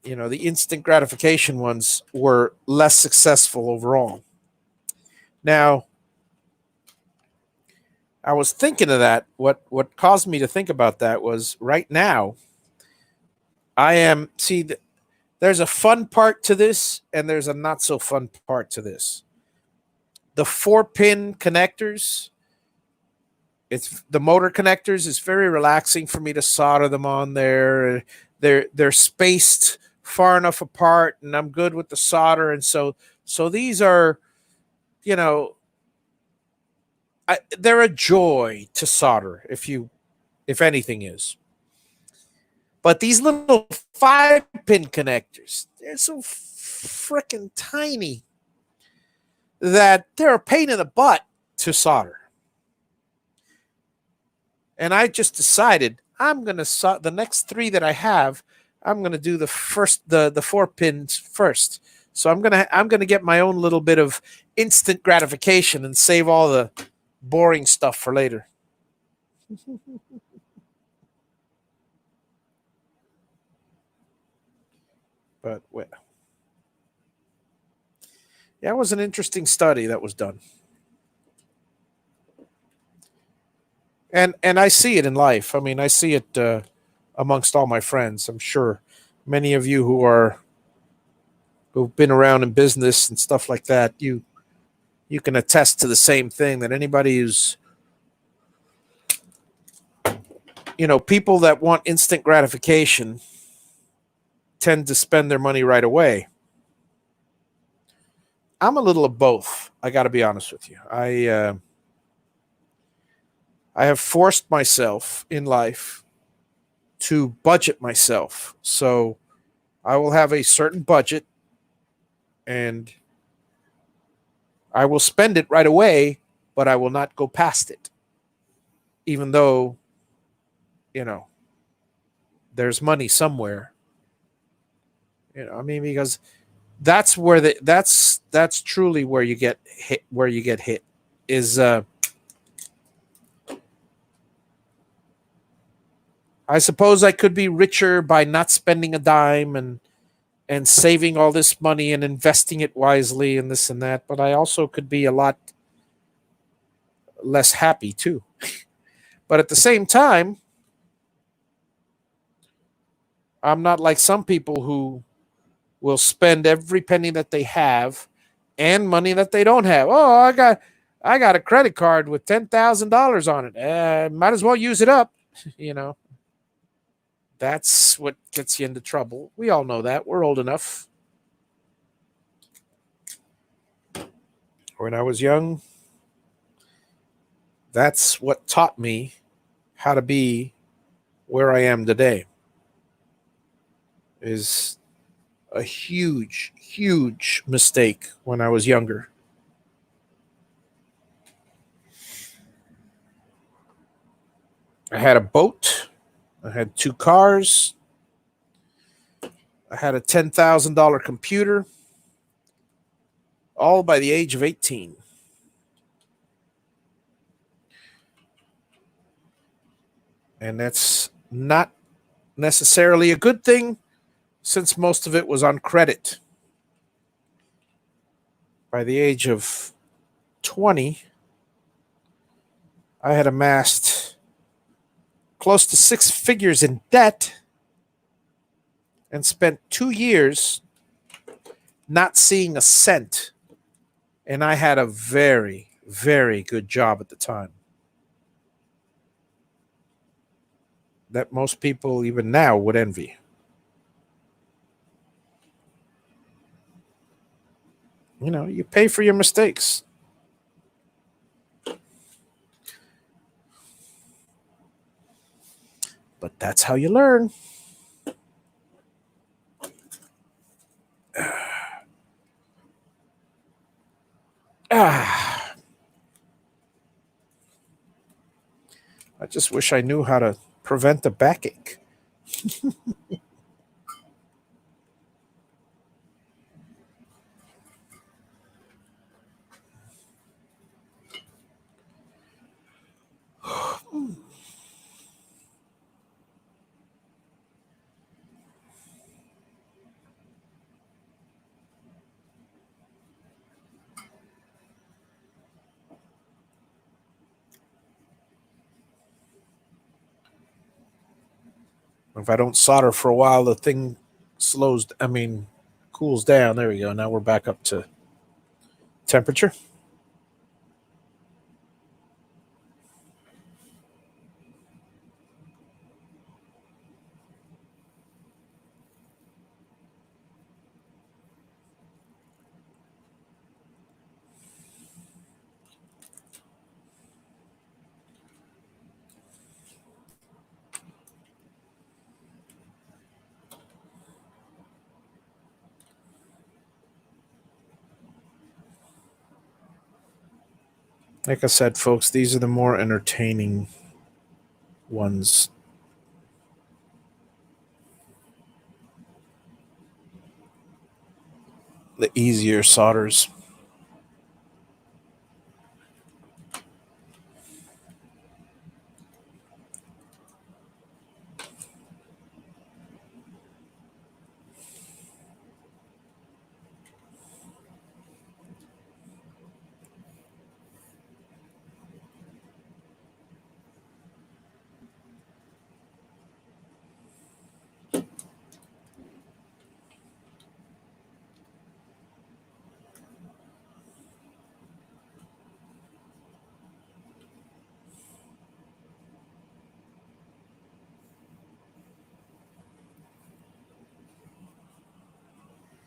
the instant gratification ones were less successful overall. Now, I was thinking of that. What caused me to think about that was right now, there's a fun part to this and there's a not so fun part to this. The 4-pin connectors, it's the motor connectors. It's very relaxing for me to solder them on there. They're spaced far enough apart, and I'm good with the solder. And so these are, you know, they're a joy to solder if anything is. But these little 5-pin connectors, they're so freaking tiny that they're a pain in the butt to solder. And I just decided I'm gonna the next three that I have. I'm gonna do the 4 pins first. So I'm gonna get my own little bit of instant gratification and save all the boring stuff for later. But well, yeah, it was an interesting study that was done, and I see it in life. I mean, I see it amongst all my friends. I'm sure many of you who've been around in business and stuff like that, you can attest to the same thing, that anybody who's, people that want instant gratification tend to spend their money right away. I'm a little of both. I got to be honest with you. I have forced myself in life to budget myself. So I will have a certain budget and I will spend it right away, but I will not go past it, even though, you know, there's money somewhere. I mean, because that's truly where you get hit. Where you get hit is, I suppose I could be richer by not spending a dime and saving all this money and investing it wisely and this and that, but I also could be a lot less happy too. But at the same time, I'm not like some people who will spend every penny that they have and money that they don't have. Oh, I got a credit card with $10,000 on it. Might as well use it up. you know, that's what gets you into trouble. We all know that. We're old enough. When I was young, that's what taught me how to be where I am today. Is a huge, huge mistake when I was younger. I had a boat, I had two cars, I had a $10,000 computer, all by the age of 18. And that's not necessarily a good thing since most of it was on credit. By the age of 20, I had amassed close to 6 figures in debt and spent 2 years not seeing a cent. And I had a very, very good job at the time that most people, even now, would envy. You pay for your mistakes. But that's how you learn. Ah, I just wish I knew how to prevent a backache. If I don't solder for a while, the thing cools down. There we go. Now we're back up to temperature. Like I said, folks, these are the more entertaining ones. The easier solders.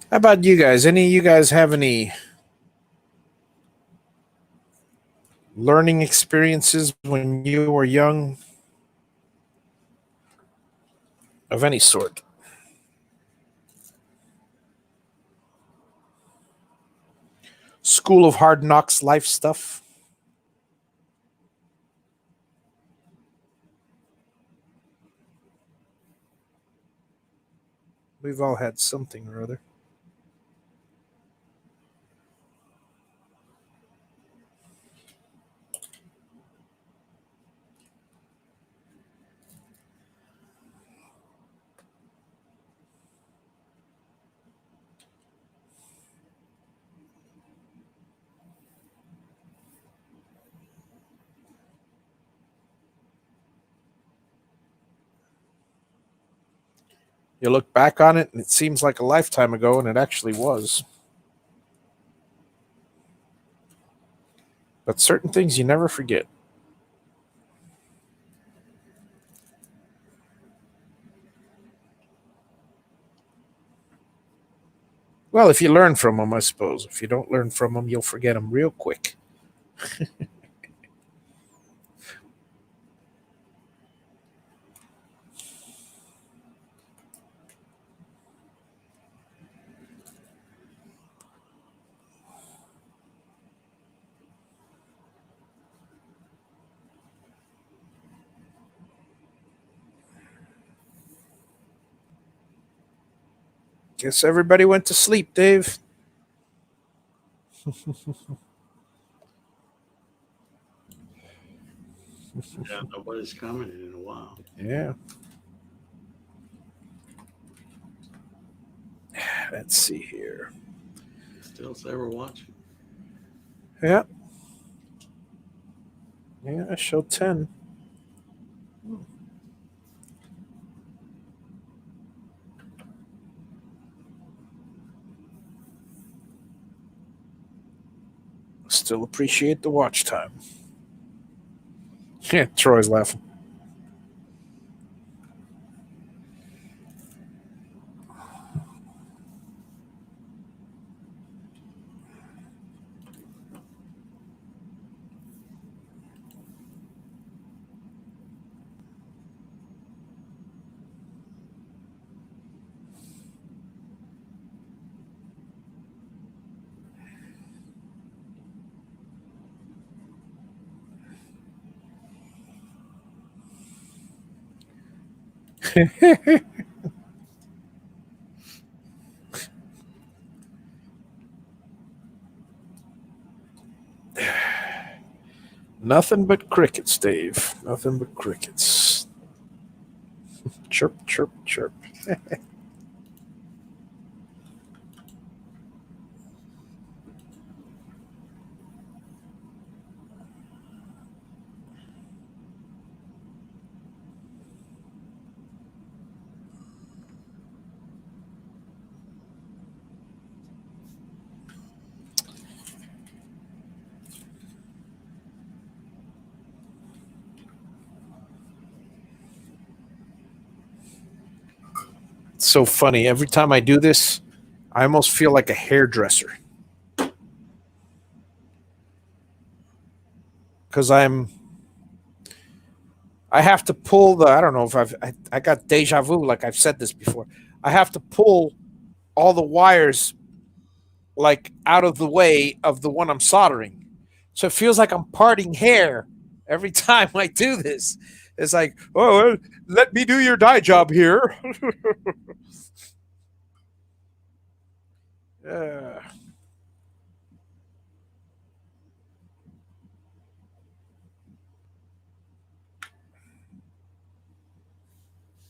How about you guys? Any of you guys have any learning experiences when you were young of any sort? School of Hard Knocks life stuff? We've all had something or other. You look back on it and it seems like a lifetime ago, and it actually was. But certain things you never forget. Well, if you learn from them, I suppose. If you don't learn from them, you'll forget them real quick. Guess everybody went to sleep, Dave. Yeah, nobody's coming in a while. Yeah. Let's see here. Still say we're watching. Yeah. Yeah, I showed 10. Still appreciate the watch time. Yeah, Troy's laughing. Nothing but crickets, Dave. Nothing but crickets. Chirp, chirp, chirp. It's so funny. Every time I do this, I almost feel like a hairdresser because I have to pull the. I don't know if I got deja vu. Like I've said this before. I have to pull all the wires like out of the way of the one I'm soldering. So it feels like I'm parting hair every time I do this. It's like, oh, well, let me do your dye job here. uh,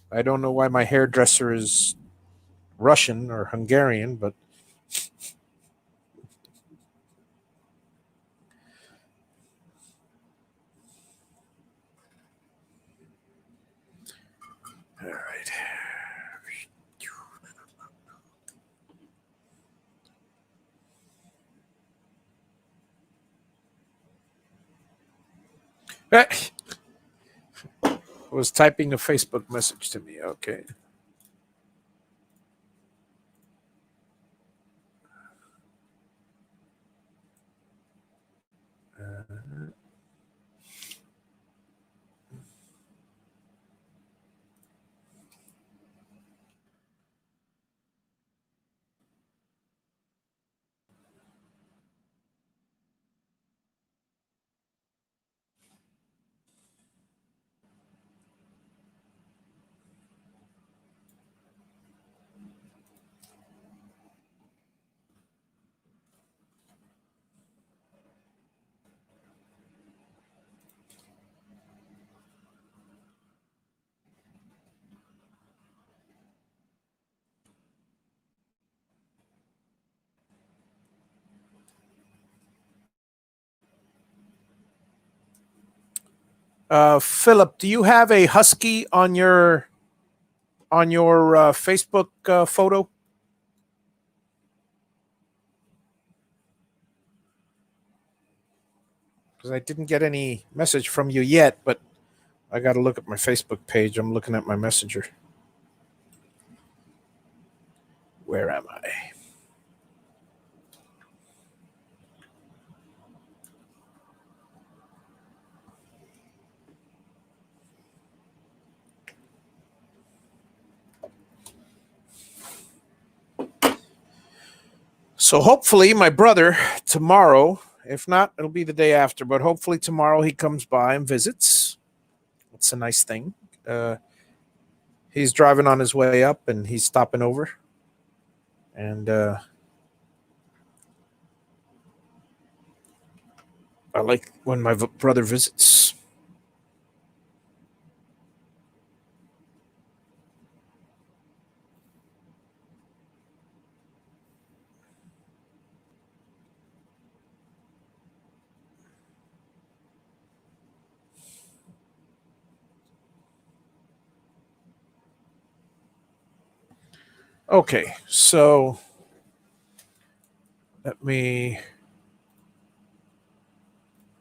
I don't know why my hairdresser is Russian or Hungarian, but all right. Was typing a Facebook message to me. Okay. Philip, do you have a husky on your Facebook photo? Because I didn't get any message from you yet, but I got to look at my Facebook page. I'm looking at my messenger. Where am I? So hopefully, my brother tomorrow, if not, it'll be the day after, but hopefully tomorrow he comes by and visits. It's a nice thing. Uh, he's driving on his way up and he's stopping over. And I like when my brother visits. Okay, so let me.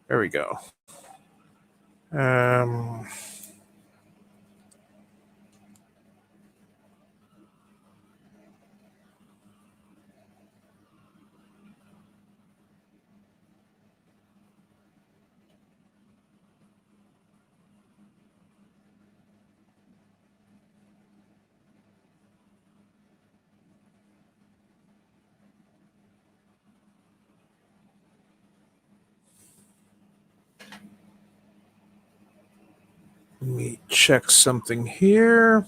There we go. Um, Let me check something here.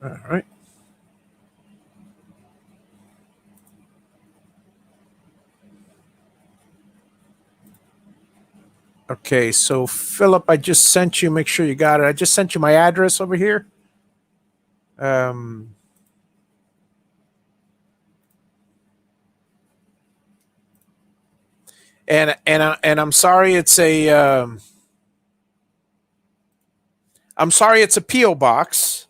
All right. Okay, so Philip, I just sent you. Make sure you got it. I just sent you my address over here. Um, and I'm sorry it's a I'm sorry it's a PO box,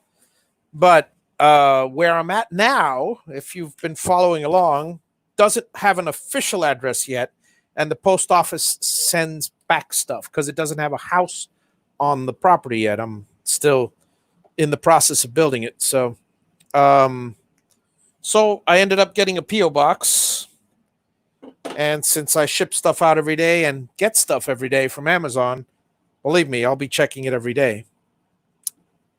but where I'm at now, if you've been following along, doesn't have an official address yet. and the post office sends back stuff because it doesn't have a house on the property yet. I'm still in the process of building it. Um, so I ended up getting a PO box, and since I ship stuff out every day and get stuff every day from Amazon, believe me, I'll be checking it every day.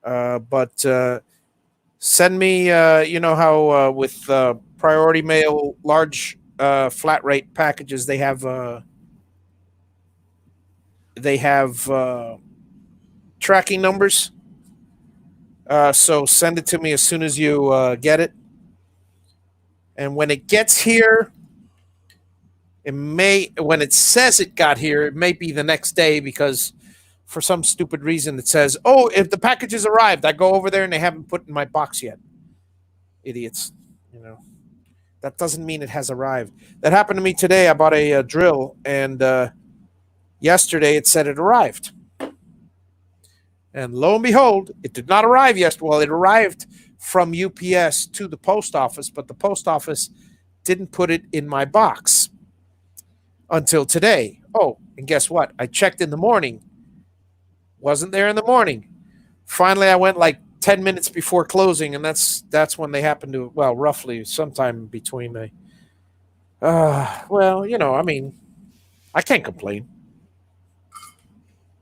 But send me, you know how with priority mail, large flat rate packages, they have tracking numbers. So send it to me as soon as you get it. And when it gets here, when it says it got here, it may be the next day because for some stupid reason it says, "Oh, if the package has arrived," I go over there and they haven't put it in my box yet. Idiots, you know. That doesn't mean it has arrived. That happened to me today. I bought a drill, and yesterday it said it arrived. And lo and behold, it did not arrive yesterday. Well, it arrived from UPS to the post office, but the post office didn't put it in my box until today. Oh, and guess what? I checked in the morning. Wasn't there in the morning. Finally, I went like 10 minutes before closing, and that's when they happened to, well, roughly sometime between the well, you know, I mean, I can't complain.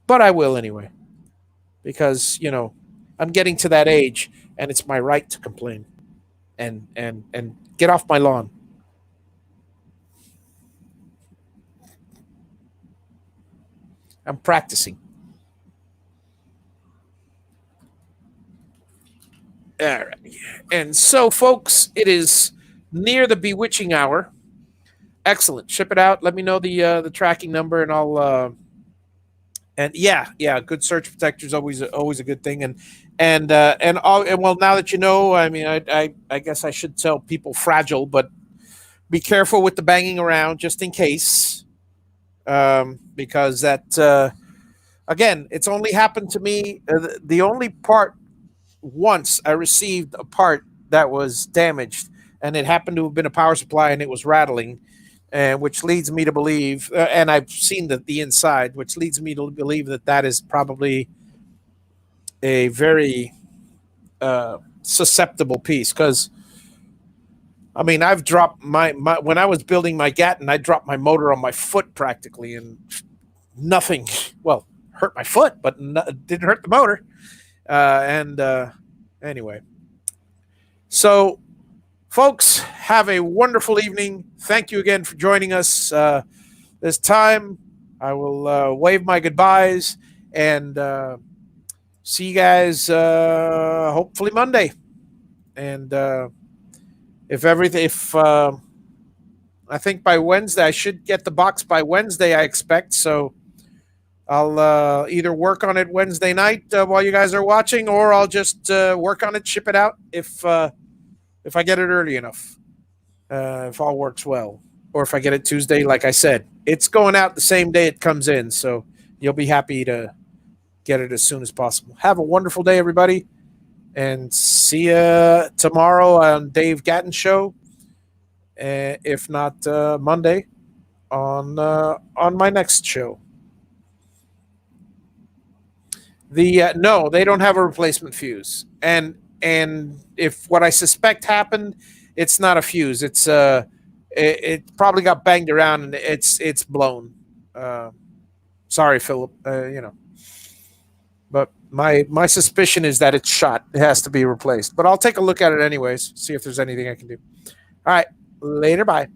But I will anyway. Because, you know, I'm getting to that age and it's my right to complain and get off my lawn. I'm practicing. All right. And so, folks, it is near the bewitching hour. Excellent. Ship it out. Let me know the tracking number, and I'll and yeah, good surge protector is always a good thing. And well, now that you know, I mean, I guess I should tell people fragile, but be careful with the banging around just in case, because that again, it's only happened to me. The only part once I received a part that was damaged, and it happened to have been a power supply, and it was rattling, and which leads me to believe, and I've seen the inside, which leads me to believe that that is probably a very susceptible piece. Because I mean, I've dropped my when I was building my Gatton, I dropped my motor on my foot practically, and nothing. Well, hurt my foot, but didn't hurt the motor. And anyway, so folks, have a wonderful evening. Thank you again for joining us this time. I will wave my goodbyes and see you guys hopefully Monday. And if I think by Wednesday, I should get the box by Wednesday, I expect. So I'll either work on it Wednesday night while you guys are watching, or I'll just work on it, ship it out if I get it early enough, if all works well, or if I get it Tuesday, like I said, it's going out the same day it comes in, so you'll be happy to get it as soon as possible. Have a wonderful day, everybody, and see you tomorrow on Dave Gatton Show, if not Monday on my next show. No, they don't have a replacement fuse, and if what I suspect happened, it's not a fuse. It probably got banged around and it's blown. Sorry, Philip. But my suspicion is that it's shot. It has to be replaced. But I'll take a look at it anyways. See if there's anything I can do. All right, later. Bye.